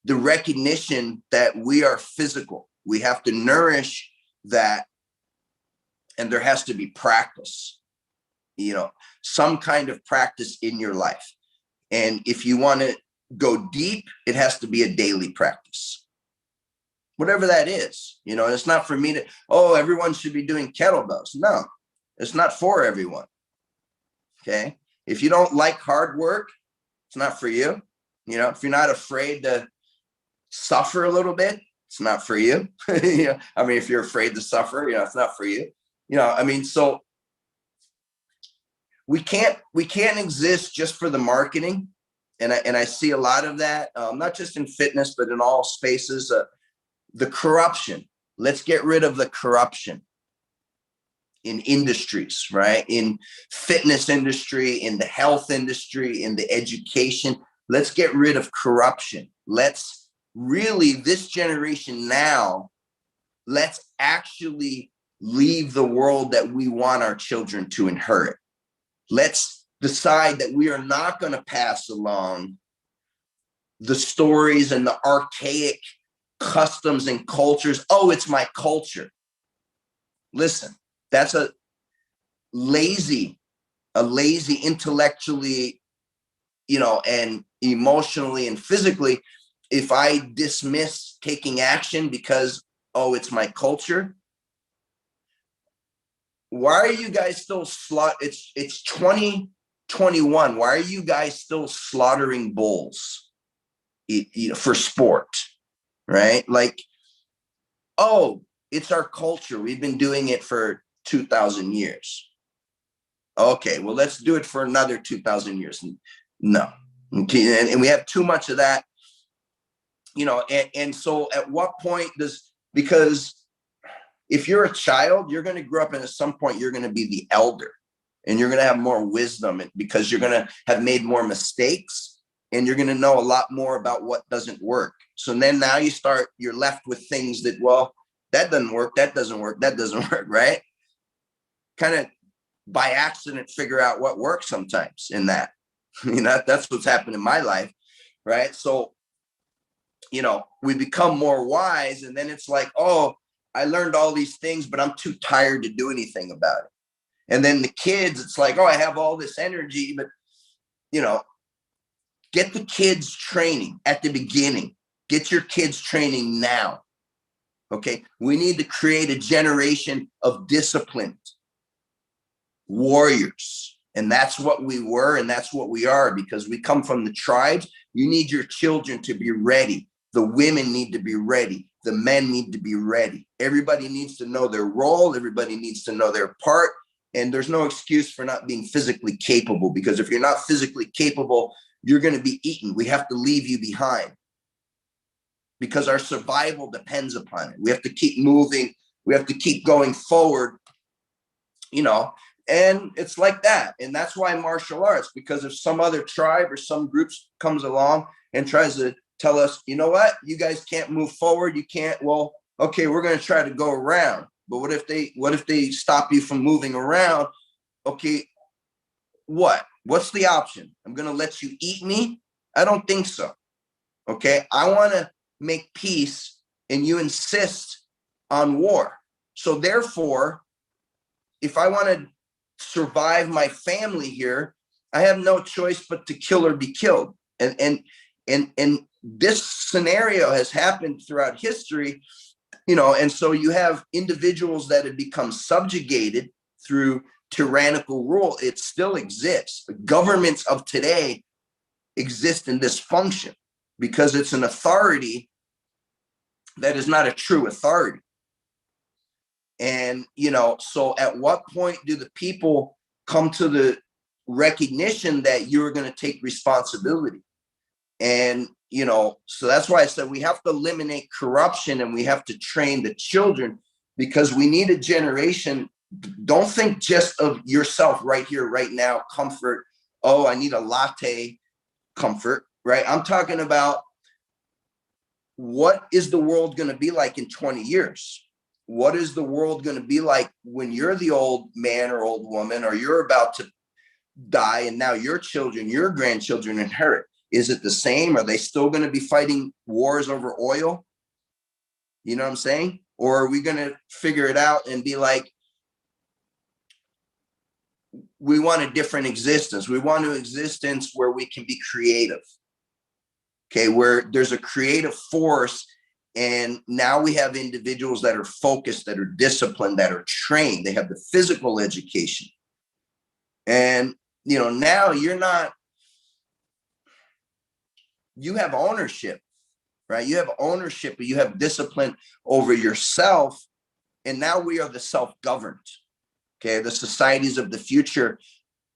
the recognition that we are physical. We have to nourish that, and there has to be practice, you know, some kind of practice in your life. And if you want to go deep, it has to be a daily practice, whatever that is. You know, it's not for me to, oh, everyone should be doing kettlebells. No, it's not for everyone. Okay. If you don't like hard work, it's not for you. You know, if you're not afraid to suffer a little bit, it's not for you. You know, I mean, if you're afraid to suffer, you know, it's not for you. You know, I mean, so we can't exist just for the marketing. And I see a lot of that, not just in fitness, but in all spaces, the corruption. Let's get rid of the corruption in industries, right? In fitness industry, in the health industry, in the education. Let's get rid of corruption. Let's really, this generation now, let's actually leave the world that we want our children to inherit. Let's decide that we are not going to pass along the stories and the archaic customs and cultures. Oh, it's my culture. Listen, that's a lazy intellectually, and emotionally and physically. If I dismiss taking action because, oh, it's my culture. Why are you guys still it's 2021. Why are you guys still slaughtering bulls, for sport, right? Like, oh, it's our culture. We've been doing it for 2,000 years. Okay, well, let's do it for another 2,000 years. No. Okay, and we have too much of that, and so at what point because if you're a child, you're going to grow up, and at some point you're going to be the elder, and you're going to have more wisdom because you're going to have made more mistakes, and you're going to know a lot more about what doesn't work. So then now you're left with things that, well, that doesn't work, that doesn't work, that doesn't work, right? Kind of by accident figure out what works sometimes in that. That's what's happened in my life, right? So, we become more wise, and then it's like, oh, I learned all these things, but I'm too tired to do anything about it. And then the kids, it's like, oh, I have all this energy, but, get the kids training at the beginning. Get your kids training now. Okay. We need to create a generation of disciplined warriors. And that's what we were, and that's what we are, because we come from the tribes. You need your children to be ready. The women need to be ready. The men need to be ready. Everybody needs to know their role. Everybody needs to know their part. And there's no excuse for not being physically capable, because if you're not physically capable, you're going to be eaten. We have to leave you behind because our survival depends upon it. We have to keep moving. We have to keep going forward, and it's like that. And that's why martial arts, because if some other tribe or some groups comes along and tries to tell us, you know what, you guys can't move forward. You can't. Well, okay, we're going to try to go around. But what if they stop you from moving around? Okay, what's the option? I'm going to let you eat me? I don't think so. Okay, I want to make peace, and you insist on war. So therefore, if I want to survive my family here, I have no choice but to kill or be killed. And this scenario has happened throughout history, and so you have individuals that have become subjugated through tyrannical rule. It still exists. The governments of today exist in dysfunction because it's an authority that is not a true authority. And, so at what point do the people come to the recognition that you're going to take responsibility? And, so that's why I said we have to eliminate corruption, and we have to train the children, because we need a generation. Don't think just of yourself right here, right now, comfort. Oh, I need a latte comfort, right? I'm talking about, what is the world going to be like in 20 years? What is the world going to be like when you're the old man or old woman, or you're about to die, and now your children, your grandchildren inherit? Is it the same? Are they still going to be fighting wars over oil? You know what I'm saying? Or are we going to figure it out and be like, we want a different existence. We want an existence where we can be creative. Okay, where there's a creative force. And now we have individuals that are focused, that are disciplined, that are trained. They have the physical education. And, now you have ownership, right? You have ownership, but you have discipline over yourself. And now we are the self-governed. Okay, the societies of the future,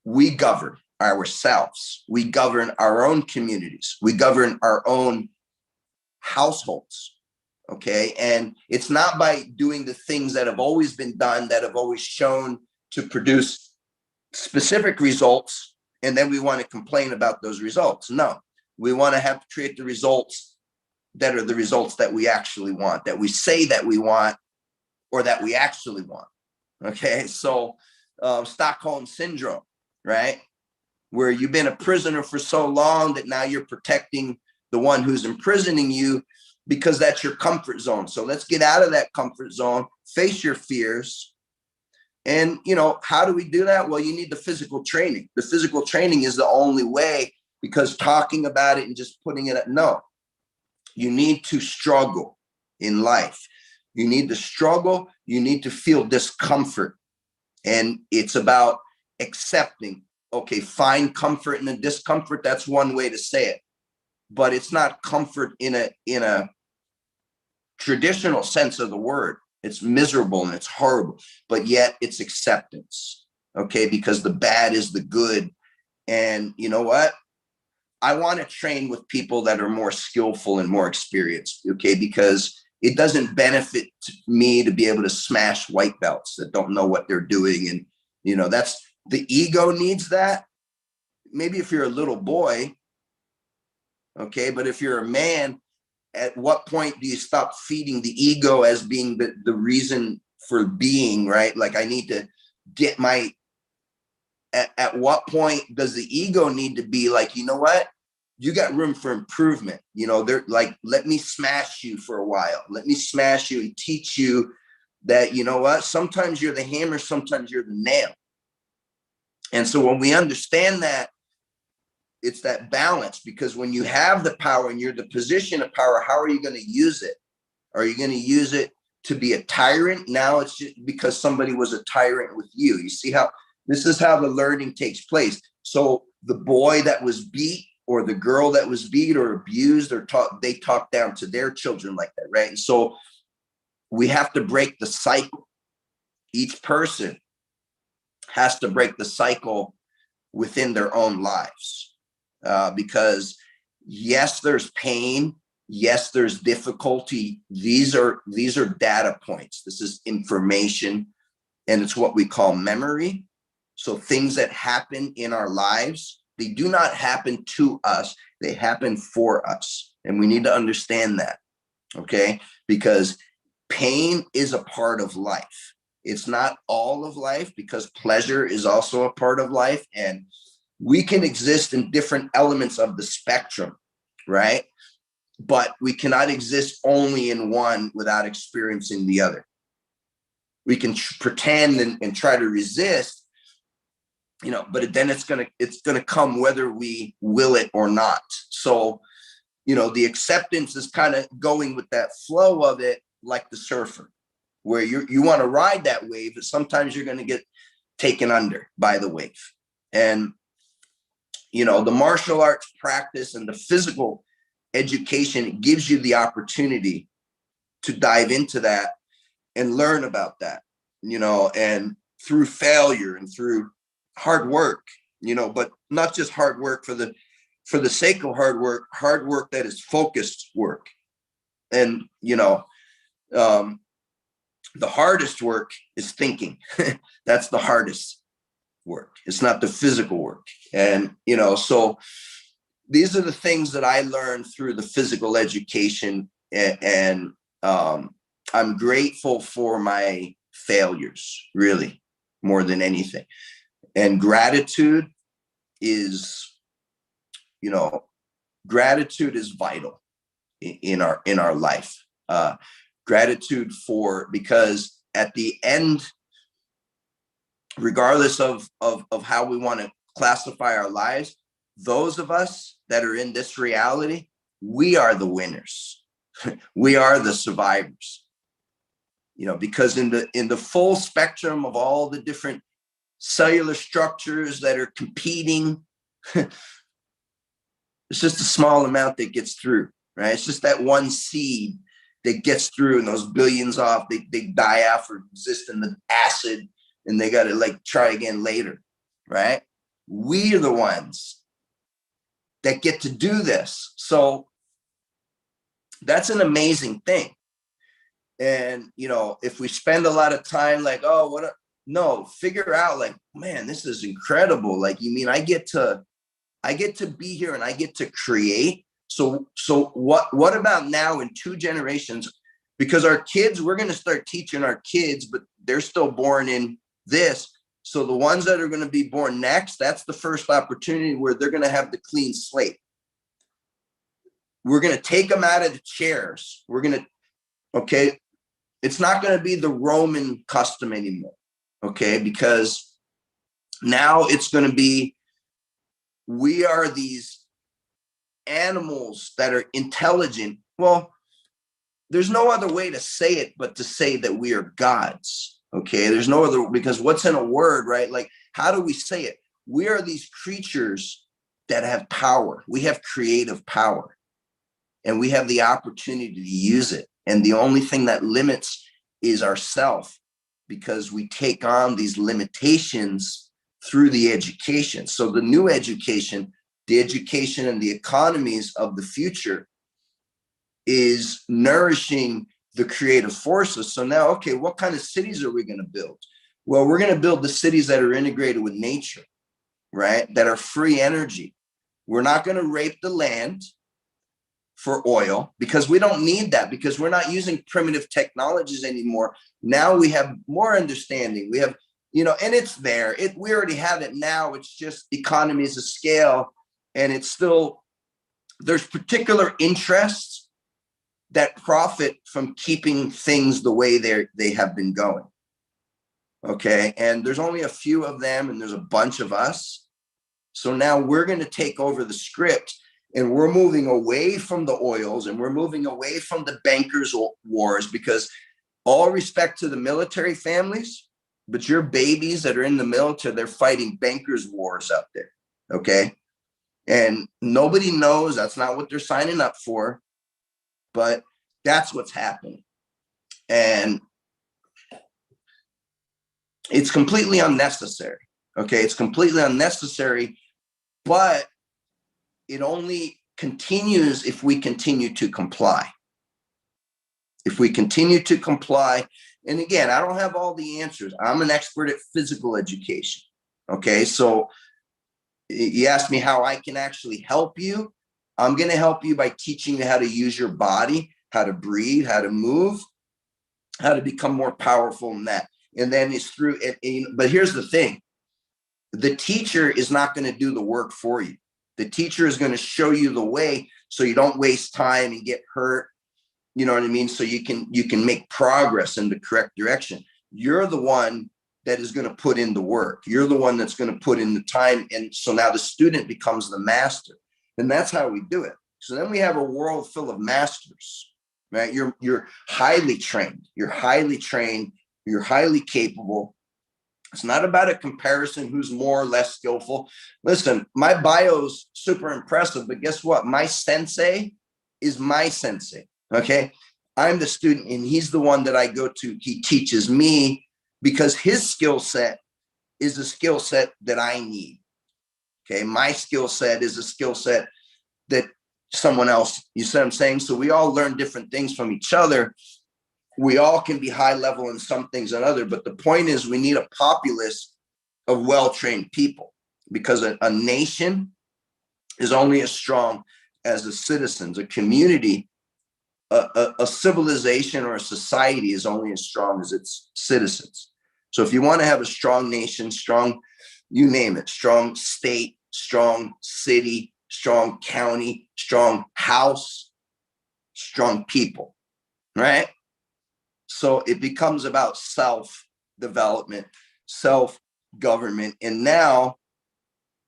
we govern ourselves. We govern our own communities. We govern our own households. Okay, and it's not by doing the things that have always been done, that have always shown to produce specific results, and then we want to complain about those results. No, we want to create the results that are the results that we actually want, that we say that we want, or that we actually want. Okay, so Stockholm syndrome, right? Where you've been a prisoner for so long that now you're protecting the one who's imprisoning you because that's your comfort zone. So let's get out of that comfort zone, face your fears. And, how do we do that? Well, you need the physical training. The physical training is the only way, because talking about it and just putting it up, no, you need to struggle in life. You need to struggle. You need to feel discomfort. And it's about accepting, okay, find comfort in the discomfort. That's one way to say it, but it's not comfort in a traditional sense of the word. It's miserable and it's horrible, but yet it's acceptance. Okay. Because the bad is the good. And you know what? I want to train with people that are more skillful and more experienced. Okay. Because it doesn't benefit me to be able to smash white belts that don't know what they're doing. And, that's the ego needs that. Maybe if you're a little boy. Okay. But if you're a man, at what point do you stop feeding the ego as being the reason for being, right? Like I need to get at what point does the ego need to be like, you know what? You got room for improvement. They're like, let me smash you for a while. Let me smash you and teach you that, you know what? Sometimes you're the hammer, sometimes you're the nail. And so when we understand that, it's that balance, because when you have the power and you're the position of power, how are you going to use it? Are you going to use it to be a tyrant? Now it's just because somebody was a tyrant with you. You see how this is how the learning takes place. So the boy that was beat, or the girl that was beat or abused or they talk down to their children like that, right? And so we have to break the cycle. Each person has to break the cycle within their own lives. Because yes, there's pain. Yes, there's difficulty. These are data points. This is information, and it's what we call memory. So things that happen in our lives, they do not happen to us. They happen for us. And we need to understand that. Okay. Because pain is a part of life. It's not all of life, because pleasure is also a part of life. And we can exist in different elements of the spectrum, right? But we cannot exist only in one without experiencing the other. We can pretend and try to resist, but then it's gonna come whether we will it or not. So, the acceptance is kind of going with that flow of it, like the surfer, where you want to ride that wave, but sometimes you're going to get taken under by the wave. And the martial arts practice and the physical education gives you the opportunity to dive into that and learn about that, and through failure and through hard work, but not just hard work for the sake of hard work that is focused work. And, the hardest work is thinking. That's the hardest work. It's not the physical work. And, so these are the things that I learned through the physical education. And I'm grateful for my failures, really, more than anything. And gratitude is vital in our life. Gratitude because at the end, regardless of how we want to classify our lives, those of us that are in this reality, we are the winners. We are the survivors. Because in the full spectrum of all the different cellular structures that are competing, it's just a small amount that gets through, right? It's just that one seed that gets through, and those billions off, they die off or exist in the acid, and they got to try again later, right? We are the ones that get to do this. So that's an amazing thing. And, if we spend a lot of time figure out man, this is incredible. I get to be here and I get to create. So what about now in 2 generations? Because our kids, we're going to start teaching our kids, but they're still born in this. So the ones that are going to be born next, that's the first opportunity where they're going to have the clean slate. We're going to take them out of the chairs. We're going to, okay, it's not going to be the Roman custom anymore, okay, because now it's going to be, we are these animals that are intelligent. Well, there's no other way to say it but to say that we are gods, okay? There's no other, because what's in a word, right? Like, how do we say it? We are these creatures that have power. We have creative power, and we have the opportunity to use it. And the only thing that limits is ourself, because we take on these limitations through the education. So the new education, the education and the economies of the future is nourishing the creative forces. So now, okay, what kind of cities are we going to build? Well, we're going to build the cities that are integrated with nature, right? That are free energy. We're not going to rape the land for oil, because we don't need that, because we're not using primitive technologies anymore. Now we have more understanding. We have, and it's there. We already have it now. It's just economies of scale. And it's still, there's particular interests that profit from keeping things the way they have been going. Okay. And there's only a few of them, and there's a bunch of us. So now we're going to take over the script, and we're moving away from the oils, and we're moving away from the bankers' wars, because all respect to the military families, but your babies that are in the military, they're fighting bankers' wars out there. Okay. And nobody knows, that's not what they're signing up for, but that's what's happening. And it's completely unnecessary. Okay. It's completely unnecessary, but it only continues if we continue to comply. If we continue to comply, and again, I don't have all the answers. I'm an expert at physical education. Okay. So you asked me how I can actually help you. I'm going to help you by teaching you how to use your body, how to breathe, how to move, how to become more powerful in that. And then it's through it. But here's the thing. The teacher is not going to do the work for you. The teacher is going to show you the way, so you don't waste time and get hurt. You know what I mean? So you can make progress in the correct direction. You're the one that is going to put in the work. You're the one that's going to put in the time. And so now the student becomes the master. And that's how we do it. So then we have a world full of masters, right? You're highly trained. You're highly trained. You're highly capable. It's not about a comparison who's more or less skillful. Listen, my bio's super impressive, but guess what? My sensei is my sensei, okay? I'm the student, and he's the one that I go to. He teaches me, because his skill set is a skill set that I need, okay? My skill set is a skill set that someone else, you see what I'm saying? So we all learn different things from each other. We all can be high level in some things and other, but the point is we need a populace of well-trained people, because a nation is only as strong as the citizens. A community, a civilization or a society is only as strong as its citizens. So if you want to have a strong nation, strong, you name it, strong state, strong city, strong county, strong house, strong people, right? So it becomes about self-development, self-government. And now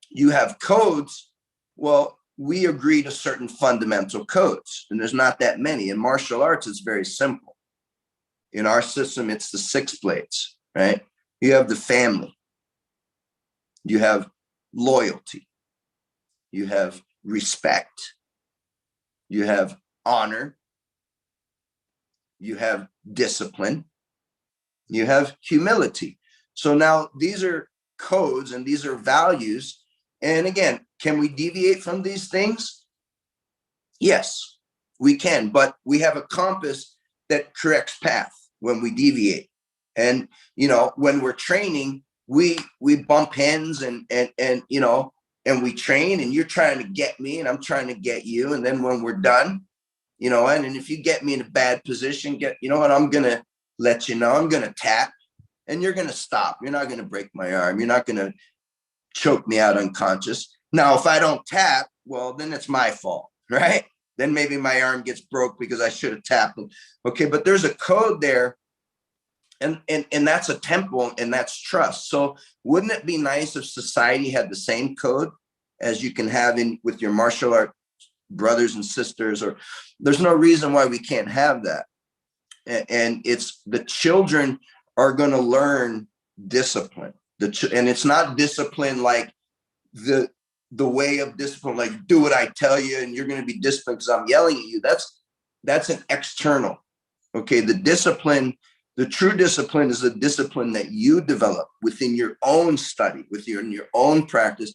you have codes. Well, we agree to certain fundamental codes, and there's not that many. In martial arts, it's very simple. In our system, it's the 6 blades, right? You have the family. You have loyalty. You have respect. You have honor. You have discipline. You have humility. So now these are codes and these are values. And again, can we deviate from these things? Yes, we can, but we have a compass that corrects path when we deviate. And, when we're training, we bump heads and we train, and you're trying to get me and I'm trying to get you. And then when we're done, and if you get me in a bad position, you know what, I'm going to let you know, I'm going to tap, and you're going to stop. You're not going to break my arm. You're not going to choke me out unconscious. Now, if I don't tap, well, then it's my fault, right? Then maybe my arm gets broke because I should have tapped. Okay, but there's a code there, and that's a temple, and that's trust. So wouldn't it be nice if society had the same code as you can have with your martial art brothers and sisters? Or there's no reason why we can't have that. And it's the children are going to learn discipline. And it's not discipline like the way of discipline, like do what I tell you and you're going to be disciplined because I'm yelling at you. That's an external. Okay, the discipline, the true discipline is the discipline that you develop within your own study, in your own practice,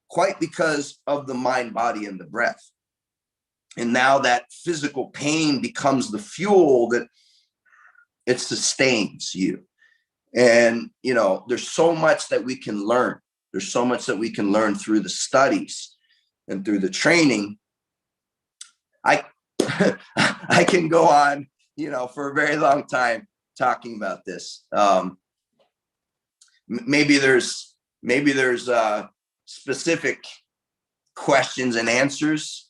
quite because of the mind, body, and the breath. And now that physical pain becomes the fuel that it sustains you. And, there's so much that we can learn. There's so much that we can learn through the studies and through the training. I can go on, for a very long time talking about this. Maybe there's specific questions and answers.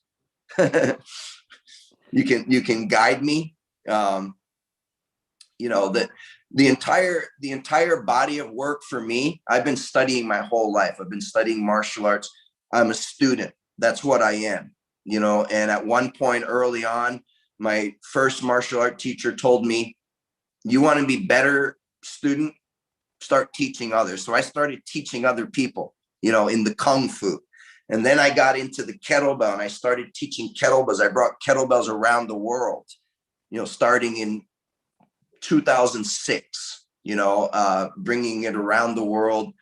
You can guide me. The entire body of work for me, I've been studying my whole life. I've been studying martial arts. I'm a student. That's what I am, and at one point early on, my first martial art teacher told me, you want to be better student, start teaching others. So I started teaching other people, in the Kung Fu. And then I got into the kettlebell and I started teaching kettlebells. I brought kettlebells around the world, starting in 2006, bringing it around the world,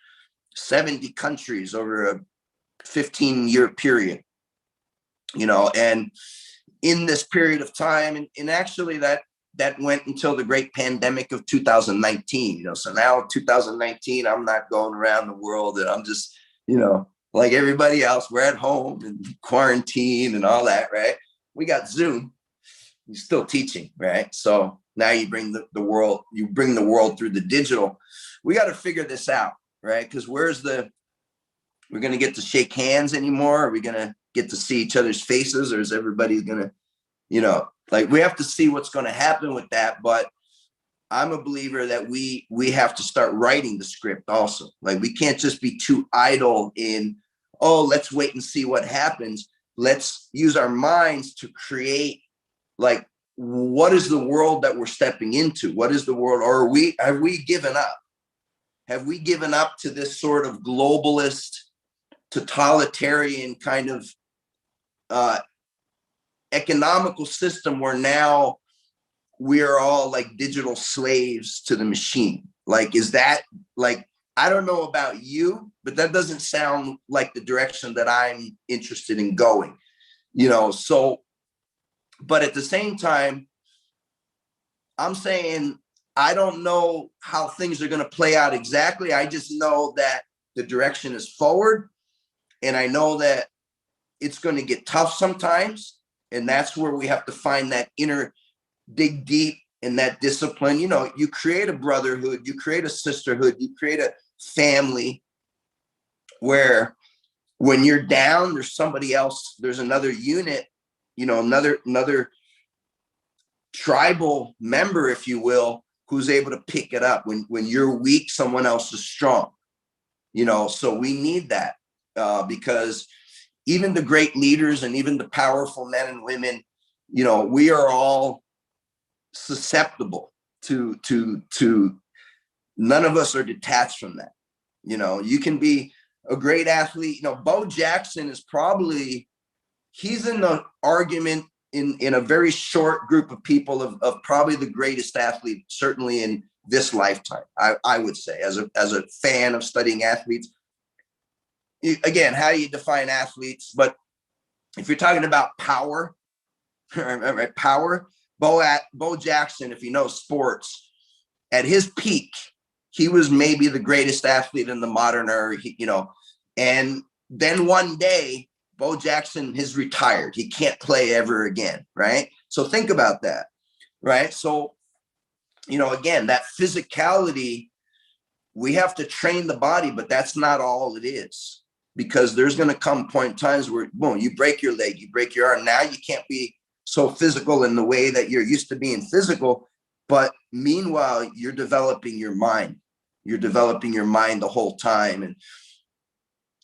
70 countries over a 15-year period, and in this period of time, and actually that went until the great pandemic of 2019, so now 2019, I'm not going around the world and I'm just, like everybody else, we're at home and quarantine and all that, right? We got Zoom, you're still teaching, right? So now you bring the world through the digital. We got to figure this out, right? Because we're going to get to shake hands anymore? Are we going to get to see each other's faces, or is everybody going to, we have to see what's going to happen with that. But I'm a believer that we have to start writing the script also. Like, we can't just be too idle in, let's wait and see what happens. Let's use our minds to create, like, what is the world that we're stepping into? What is the world? Or have we given up? Have we given up to this sort of globalist, totalitarian kind of economical system where now we're all like digital slaves to the machine? Like, is that, like, I don't know about you, but that doesn't sound like the direction that I'm interested in going, so. But at the same time, I'm saying I don't know how things are going to play out exactly. I just know that the direction is forward. And I know that it's going to get tough sometimes. And that's where we have to find that inner, dig deep in that discipline. You create a brotherhood, you create a sisterhood, you create a family where when you're down, there's somebody else, there's another unit, another tribal member, if you will, who's able to pick it up. When you're weak, someone else is strong, so we need that because even the great leaders and even the powerful men and women, we are all susceptible to none of us are detached from that. You can be a great athlete. Bo Jackson is probably, he's in the argument in a very short group of people of probably the greatest athlete, certainly in this lifetime. I would say, as a fan of studying athletes. Again, how do you define athletes? But if you're talking about power, right? Power, Bo Jackson, if you know sports, at his peak, he was maybe the greatest athlete in the modern era, and then one day, Bo Jackson has retired. He can't play ever again, right? So think about that, right? So, again, that physicality we have to train the body, but that's not all it is, because there's going to come point times where, boom, you break your leg, you break your arm. Now you can't be so physical in the way that you're used to being physical. But meanwhile, you're developing your mind. You're developing your mind the whole time. And,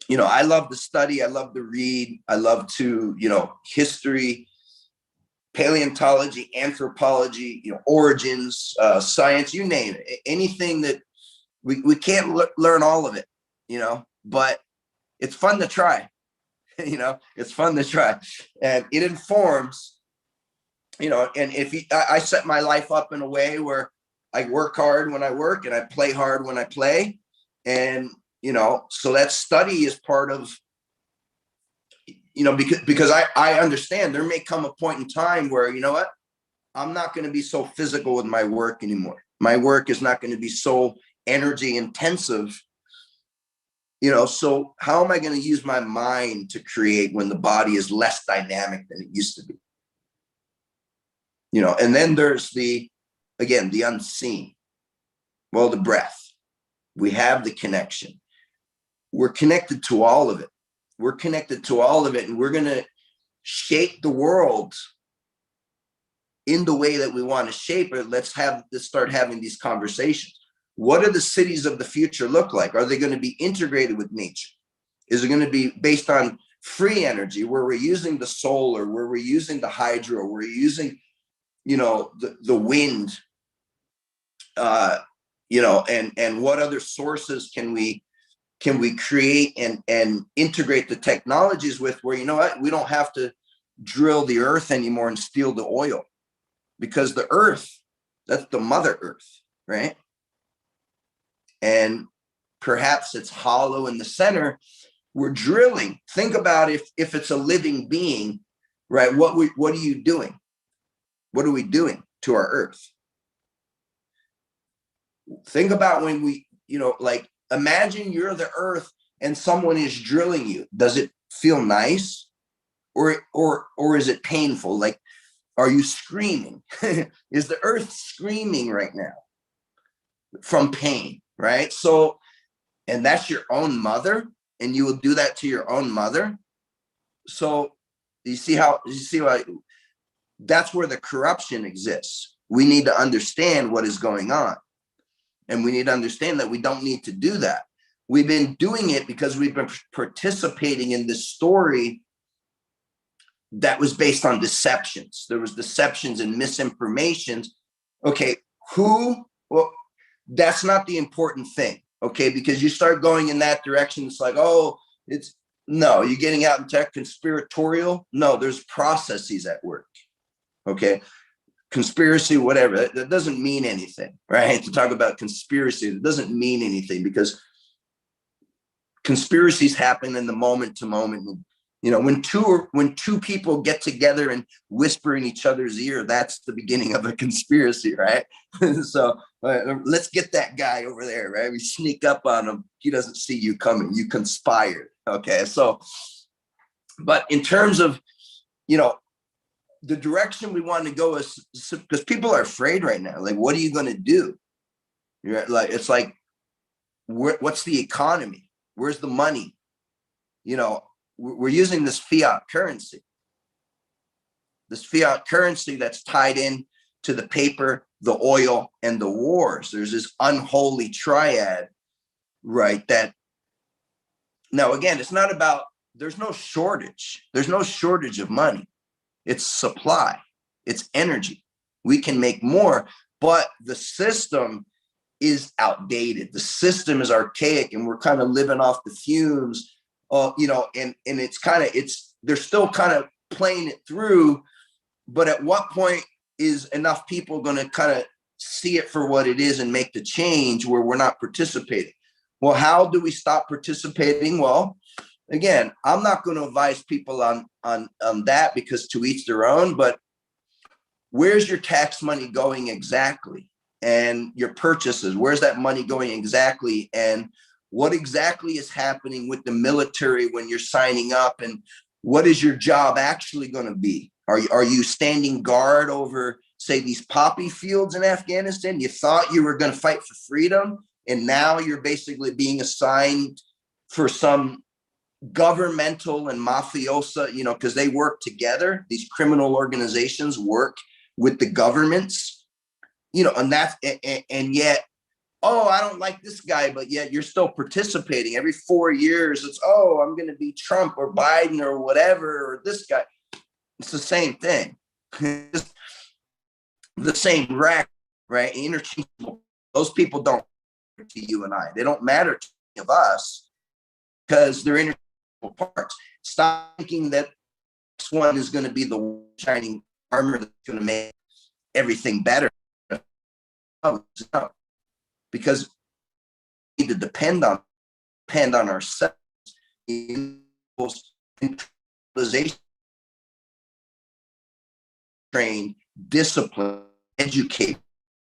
you know, I love to study. I love to read. I love to, you know, history, paleontology, anthropology, you know, origins, science, you name it. Anything that we can't learn all of it, you know, but it's fun to try. You know, it's fun to try, and it informs, you know. And if I set my life up in a way where I work hard when I work and I play hard when I play. And, you know, so that study is part of, you know, because I understand there may come a point in time where, you know what, I'm not going to be so physical with my work anymore. My work is not going to be so energy intensive, you know. So how am I going to use my mind to create when the body is less dynamic than it used to be? You know, and then there's the unseen. Well, the breath. We have the connection. We're connected to all of it. We're connected to all of it, and we're going to shape the world in the way that we want to shape it. Let's start having these conversations. What do the cities of the future look like? Are they going to be integrated with nature? Is it going to be based on free energy, where we're using the solar, where we're using the hydro, we're using, you know, the wind, you know, and what other sources can we create and integrate the technologies with, where, you know what, we don't have to drill the earth anymore and steal the oil, because the earth, that's the mother earth, right? And perhaps it's hollow in the center. We're drilling. Think about if it's a living being, right? What are you doing? What are we doing to our earth? Think about when we, you know, like, imagine you're the earth and someone is drilling you. Does it feel nice, or is it painful? Like, are you screaming? Is the earth screaming right now from pain, right? So, and that's your own mother, and you will do that to your own mother. So you see why that's where the corruption exists. We need to understand what is going on. And we need to understand that we don't need to do that. We've been doing it because we've been participating in this story that was based on deceptions. There was deceptions and misinformations. Okay, well, that's not the important thing. Okay, because you start going in that direction, it's like, oh, you're getting out into conspiratorial. No, there's processes at work. Okay. Conspiracy, whatever, that doesn't mean anything, right? To talk about conspiracy, it doesn't mean anything, because conspiracies happen in the moment to moment. You know, when two people get together and whisper in each other's ear, that's the beginning of a conspiracy, right? So let's get that guy over there, right? We sneak up on him. He doesn't see you coming. You conspired. Okay. So, but in terms of, you know, the direction we want to go is, because people are afraid right now. Like, what are you going to do? You're like, it's like, what's the economy? Where's the money? You know, we're using this fiat currency that's tied in to the paper, the oil, and the wars. There's this unholy triad, right? That now, again, it's not about, there's no shortage. There's no shortage of money. It's supply, it's energy. We can make more, but the system is outdated. The system is archaic, and we're kind of living off the fumes, you know, and they're still kind of playing it through. But at what point is enough people going to kind of see it for what it is and make the change where we're not participating? Well, how do we stop participating? Well, again, I'm not going to advise people on that, because to each their own, but where's your tax money going exactly? And your purchases, where's that money going exactly? And what exactly is happening with the military when you're signing up? And what is your job actually going to be? Are you standing guard over, say, these poppy fields in Afghanistan? You thought you were going to fight for freedom, And now you're basically being assigned for some governmental and mafiosa, you know, because they work together. These criminal organizations work with the governments, you know, and that's, and yet, oh, I don't like this guy, but yet you're still participating. Every 4 years, it's, oh, I'm going to be Trump or Biden or whatever, or this guy. It's the same thing. The same rack, right? Interchangeable. Those people don't matter to you and I. They don't matter to any of us because they're interchangeable parts. Stop thinking that this one is going to be the shining armor that's going to make everything better. No, because we need to depend on ourselves. Train, discipline, educate.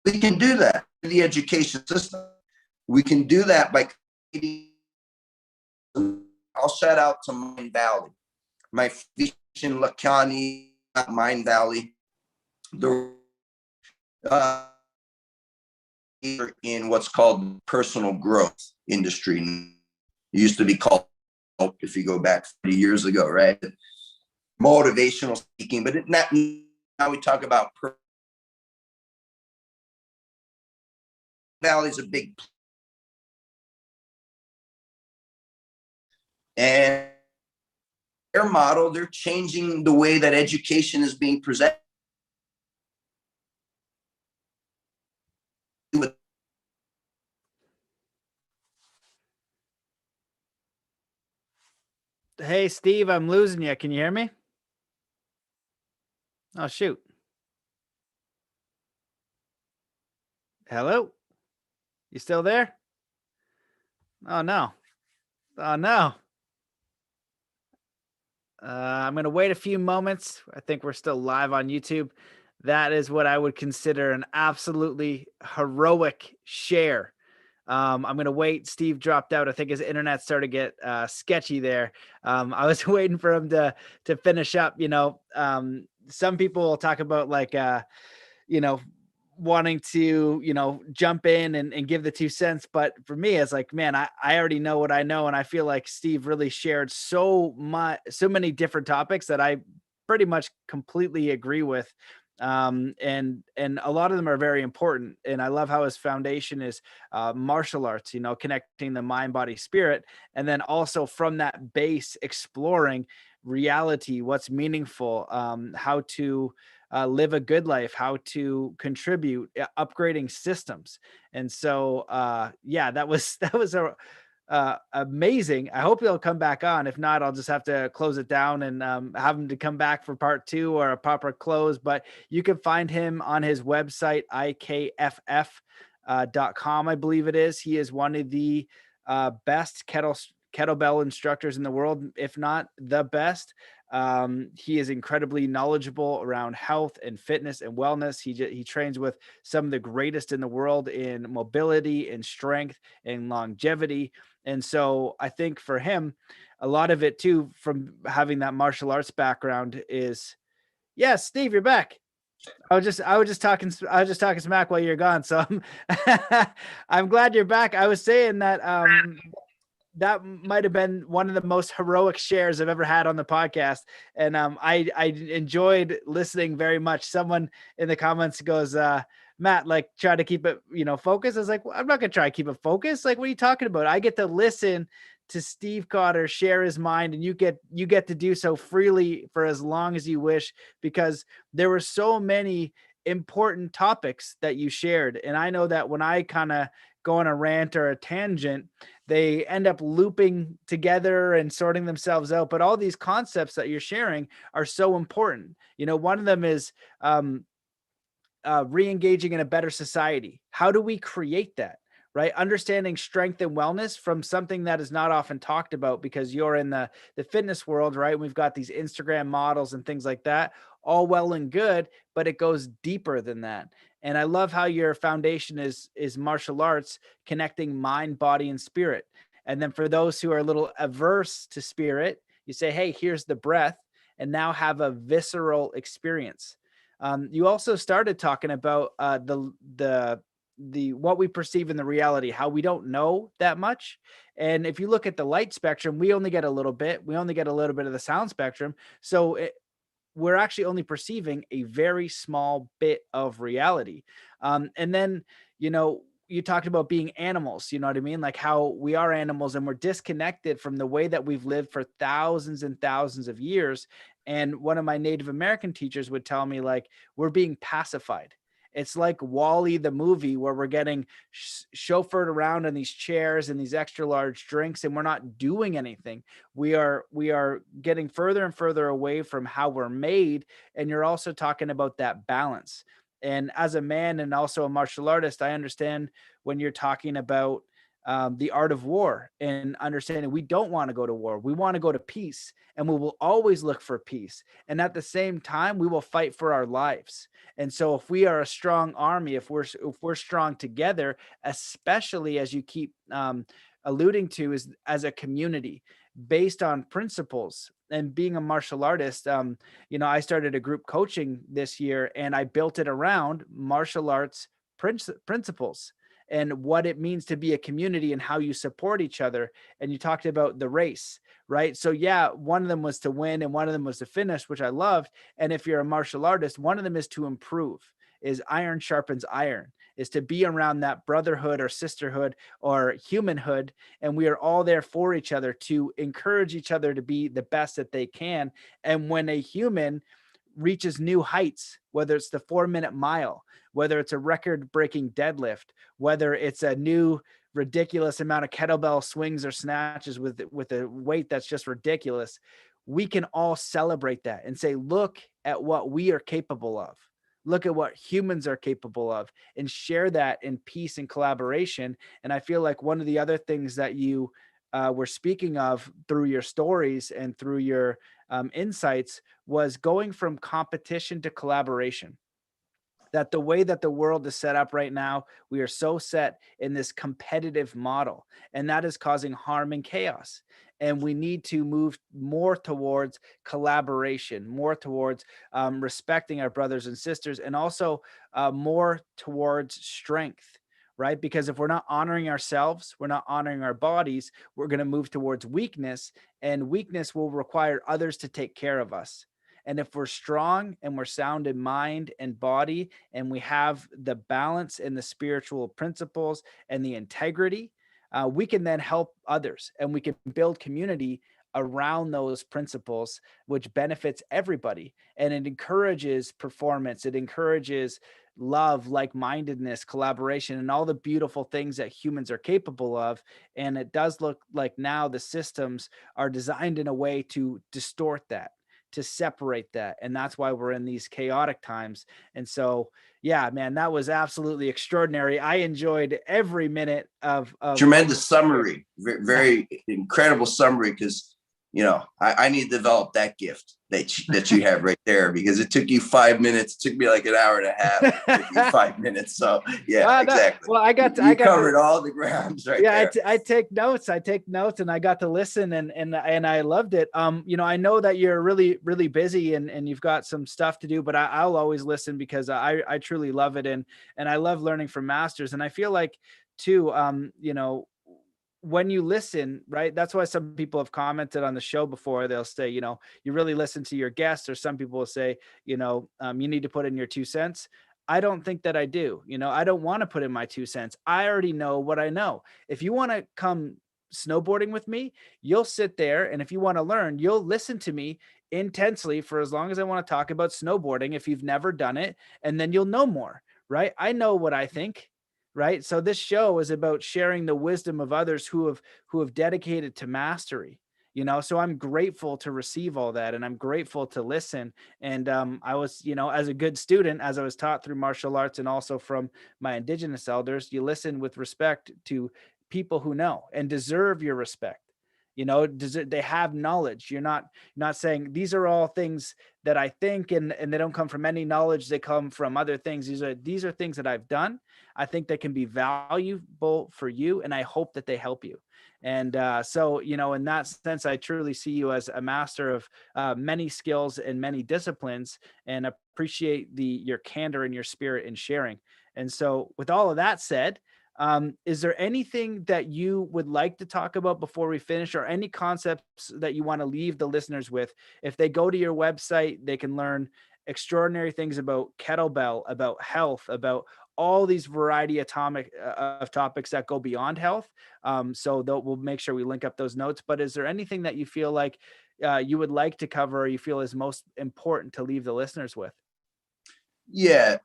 We can do that in the education system. We can do that by creating. I'll shout out to Mind Valley, my in Lacani, Mind Valley. The in what's called personal growth industry. It used to be called, if you go back 30 years ago, right? Motivational speaking, but now we talk about Valley's a big, and their model, they're changing the way that education is being presented. Hey, Steve, I'm losing you. Can you hear me? Oh, shoot. Hello? You still there? Oh, no. Oh, no. I'm going to wait a few moments. I think we're still live on YouTube. That is what I would consider an absolutely heroic share. I'm going to wait. Steve dropped out. I think his internet started to get sketchy there. I was waiting for him to finish up. You know, some people will talk about like, you know, wanting to, you know, jump in and give the 2 cents. But for me, it's like, man, I already know what I know. And I feel like Steve really shared so many different topics that I pretty much completely agree with. And a lot of them are very important. And I love how his foundation is martial arts, you know, connecting the mind, body, spirit. And then also from that base, exploring reality, what's meaningful, how to live a good life, how to contribute, upgrading systems. And so, yeah, that was amazing. I hope he'll come back on. If not, I'll just have to close it down and have him to come back for part 2 or a proper close. But you can find him on his website, IKFF.com, I believe it is. He is one of the best kettlebell instructors in the world, if not the best. He is incredibly knowledgeable around health and fitness and wellness. He trains with some of the greatest in the world in mobility and strength and longevity. And so I think for him, a lot of it too, from having that martial arts background is, yes, Steve, you're back. I was just talking smack while you're gone. So I'm glad you're back. I was saying that, that might have been one of the most heroic shares I've ever had on the podcast. And I enjoyed listening very much. Someone in the comments goes, Matt, like, try to keep it, you know, focused. I was like, well, I'm not going to try to keep it focused. Like, what are you talking about? I get to listen to Steve Cotter share his mind, and you get to do so freely for as long as you wish, because there were so many important topics that you shared. And I know that when I kind of go on a rant or a tangent, they end up looping together and sorting themselves out. But all these concepts that you're sharing are so important. You know, one of them is re-engaging in a better society. How do we create that? Right? Understanding strength and wellness from something that is not often talked about, because you're in the fitness world, right? We've got these Instagram models and things like that, all well and good, but it goes deeper than that. And I love how your foundation is martial arts, connecting mind, body, and spirit. And then for those who are a little averse to spirit, you say, hey, here's the breath, and now have a visceral experience. You also started talking about the what we perceive in the reality, how we don't know that much. And if you look at the light spectrum, we only get a little bit. We only get a little bit of the sound spectrum. So we're actually only perceiving a very small bit of reality. And then, you talked about being animals, you know what I mean? Like how we are animals and we're disconnected from the way that we've lived for thousands and thousands of years. And one of my Native American teachers would tell me, like, we're being pacified. It's like Wall-E the movie, where we're getting chauffeured around in these chairs and these extra large drinks, and we're not doing anything. We are getting further and further away from how we're made. And you're also talking about that balance. And as a man and also a martial artist, I understand when you're talking about the art of war and understanding we don't want to go to war. We want to go to peace, and we will always look for peace. And at the same time, we will fight for our lives. And so if we are a strong army, if we're strong together, especially as you keep alluding to, is as a community based on principles. And being a martial artist, I started a group coaching this year, and I built it around martial arts principles and what it means to be a community and how you support each other. And you talked about the race, right? So yeah, one of them was to win and one of them was to finish, which I loved. And if you're a martial artist, one of them is to improve, is iron sharpens iron, is to be around that brotherhood or sisterhood or humanhood. And we are all there for each other to encourage each other to be the best that they can. And when a human reaches new heights, whether it's the 4-minute mile, whether it's a record-breaking deadlift, whether it's a new ridiculous amount of kettlebell swings or snatches with a weight that's just ridiculous, we can all celebrate that and say, look at what we are capable of. Look at what humans are capable of, and share that in peace and collaboration. And I feel like one of the other things that you were speaking of through your stories and through your insights was going from competition to collaboration. That the way that the world is set up right now, we are so set in this competitive model, and that is causing harm and chaos. And we need to move more towards collaboration, more towards respecting our brothers and sisters, and also more towards strength, right? Because if we're not honoring ourselves, we're not honoring our bodies, we're going to move towards weakness, and weakness will require others to take care of us. And if we're strong and we're sound in mind and body, and we have the balance and the spiritual principles and the integrity, we can then help others, and we can build community around those principles, which benefits everybody. And it encourages performance. It encourages love, like-mindedness, collaboration, and all the beautiful things that humans are capable of. And it does look like now the systems are designed in a way to distort that, to separate that. And that's why we're in these chaotic times. And so, yeah, man, that was absolutely extraordinary. I enjoyed every minute of tremendous summary, very incredible summary. Because I need to develop that gift that you have right there, because it took you 5 minutes. It took me like an hour and a half. It took you 5 minutes. So yeah, exactly. Well, I covered all the grounds right there. I take notes. And I got to listen, and I loved it. I know that you're really, really busy and you've got some stuff to do, but I'll always listen, because I truly love it. And I love learning from masters. And I feel like too, when you listen, right? That's why some people have commented on the show before. They'll say, you really listen to your guests, or some people will say, you need to put in your 2 cents. I don't think that I do. I don't want to put in my 2 cents. I already know what I know. If you want to come snowboarding with me, you'll sit there. And if you want to learn, you'll listen to me intensely for as long as I want to talk about snowboarding, if you've never done it, and then you'll know more, right? I know what I think. Right. So this show is about sharing the wisdom of others who have dedicated to mastery, so I'm grateful to receive all that, and I'm grateful to listen. And I was, as a good student, as I was taught through martial arts and also from my indigenous elders, you listen with respect to people who know and deserve your respect. They have knowledge. You're not saying these are all things that I think, and they don't come from any knowledge. They come from other things. These are things that I've done. I think they can be valuable for you, and I hope that they help you. And so, in that sense, I truly see you as a master of many skills and many disciplines, and appreciate your candor and your spirit in sharing. And so with all of that said, is there anything that you would like to talk about before we finish, or any concepts that you want to leave the listeners with? If they go to your website, they can learn extraordinary things about kettlebell, about health, about all these variety of topics that go beyond health. So we'll make sure we link up those notes. But is there anything that you feel like you would like to cover, or you feel is most important to leave the listeners with? Yeah.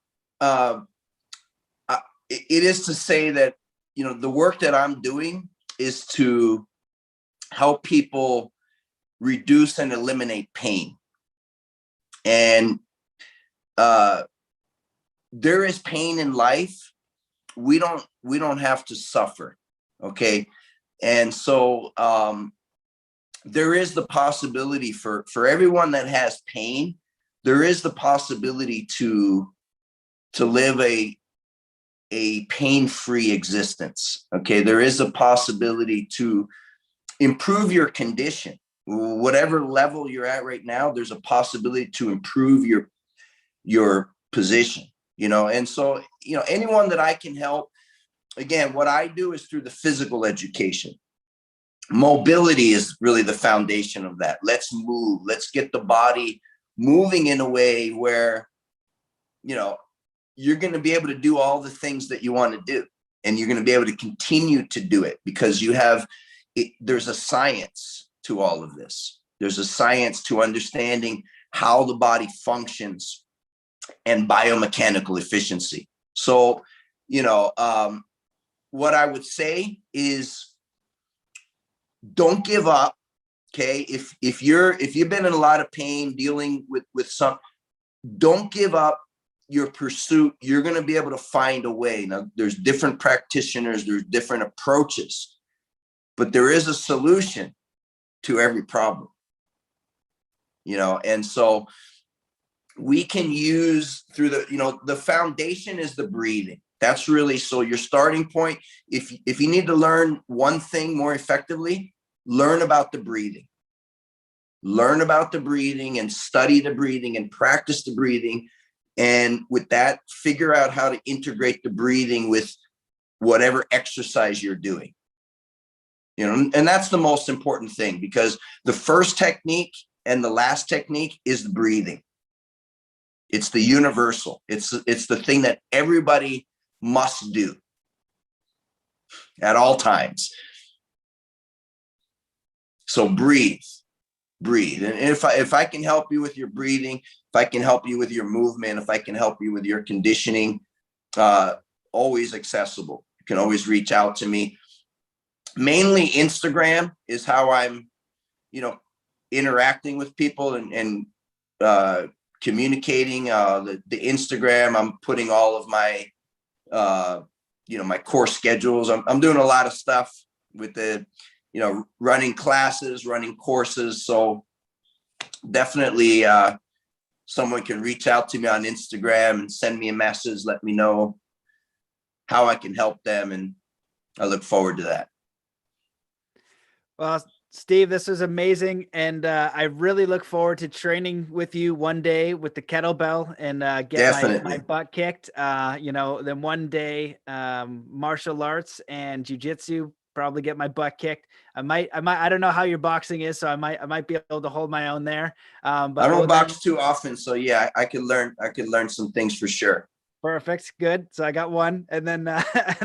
It is to say that, the work that I'm doing is to help people reduce and eliminate pain. And there is pain in life. We don't have to suffer. Okay. And so there is the possibility for everyone that has pain, there is the possibility to live a pain-free existence. Okay. There is a possibility to improve your condition. Whatever level you're at right now, there's a possibility to improve your position, and so, anyone that I can help, again, what I do is through the physical education. Mobility is really the foundation of that. Let's move. Let's get the body moving in a way where, you're going to be able to do all the things that you want to do, and you're going to be able to continue to do it because there's a science to all of this. There's a science to understanding how the body functions and biomechanical efficiency. So, what I would say is, don't give up. Okay. If you've been in a lot of pain dealing with some, don't give up your pursuit. You're going to be able to find a way. Now, there's different practitioners, there's different approaches, but there is a solution to every problem, and so we can use through the foundation is the breathing. That's really, so your starting point. If you need to learn one thing more effectively, learn about the breathing. Learn about the breathing and study the breathing and practice the breathing. And with that, figure out how to integrate the breathing with whatever exercise you're doing. And that's the most important thing, because the first technique and the last technique is the breathing. It's the universal. It's the thing that everybody must do at all times. So breathe. And if I can help you with your breathing, if I can help you with your movement, if I can help you with your conditioning, always accessible. You can always reach out to me. Mainly Instagram is how I'm, interacting with people and communicating. The Instagram, I'm putting all of my, my course schedules. I'm doing a lot of stuff with the, running classes, running courses. So definitely someone can reach out to me on Instagram and send me a message, let me know how I can help them. And I look forward to that. Well, Steve, this was amazing. And I really look forward to training with you one day with the kettlebell and get my butt kicked. Then one day martial arts and jiu-jitsu, probably get my butt kicked. I don't know how your boxing is, so I might be able to hold my own there. But I don't box too often, so yeah, I could learn some things for sure. Perfect. Good. So I got one, and then on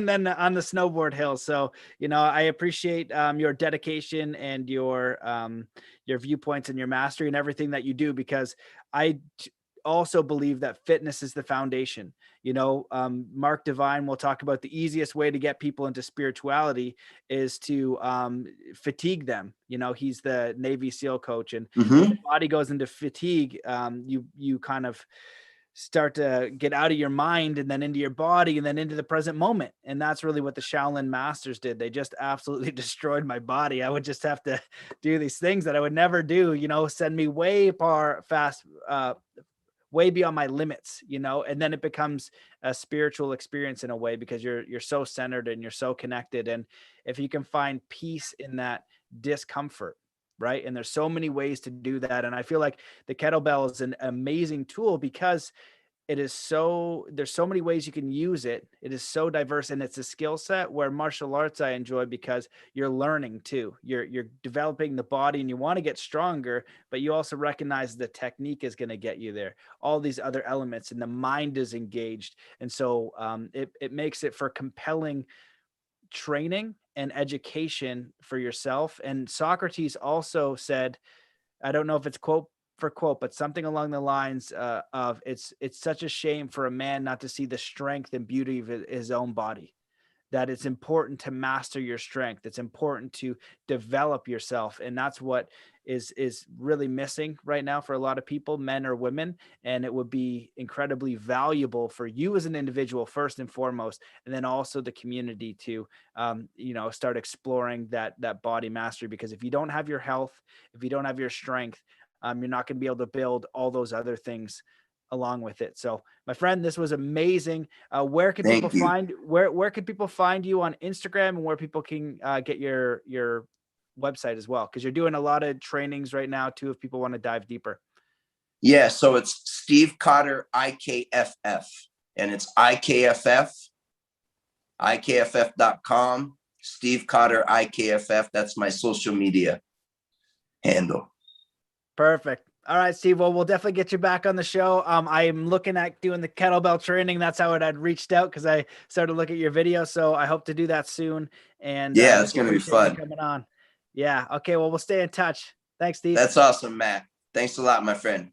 the snowboard hill. So, I appreciate your dedication and your viewpoints and your mastery and everything that you do, because I also believe that fitness is the foundation. Mark Divine will talk about the easiest way to get people into spirituality is to fatigue them. He's the Navy SEAL coach, and when the body goes into fatigue, you kind of start to get out of your mind and then into your body and then into the present moment. And that's really what the Shaolin masters did. They just absolutely destroyed my body. I would just have to do these things that I would never do, send me way way beyond my limits, and then it becomes a spiritual experience in a way, because you're so centered and you're so connected. And if you can find peace in that discomfort, right? And there's so many ways to do that. And I feel like the kettlebell is an amazing tool, because there's so many ways you can use it. It is so diverse, and it's a skill set where martial arts I enjoy because you're learning too. You're developing the body and you want to get stronger, but you also recognize the technique is going to get you there. All these other elements, and the mind is engaged. And so it makes it for compelling training and education for yourself. And Socrates also said, I don't know if it's quote for quote, but something along the lines of it's such a shame for a man not to see the strength and beauty of his own body, that it's important to master your strength. It's important to develop yourself. And that's what is really missing right now for a lot of people, men or women. And it would be incredibly valuable for you as an individual, first and foremost, and then also the community to, start exploring that body mastery. Because if you don't have your health, if you don't have your strength, you're not going to be able to build all those other things along with it. So my friend, this was amazing. Where can people find you on Instagram, and where people can get your website as well? Because you're doing a lot of trainings right now too, if people want to dive deeper. Yeah. So it's Steve Cotter, IKFF, and it's IKFF, IKFF.com, Steve Cotter, IKFF. That's my social media handle. Perfect. All right, Steve. Well, we'll definitely get you back on the show. I am looking at doing the kettlebell training. That's how I'd reached out, because I started looking at your video. So I hope to do that soon. And yeah, it's going to be fun coming on. Yeah. Okay. Well, we'll stay in touch. Thanks, Steve. That's awesome, Matt. Thanks a lot, my friend.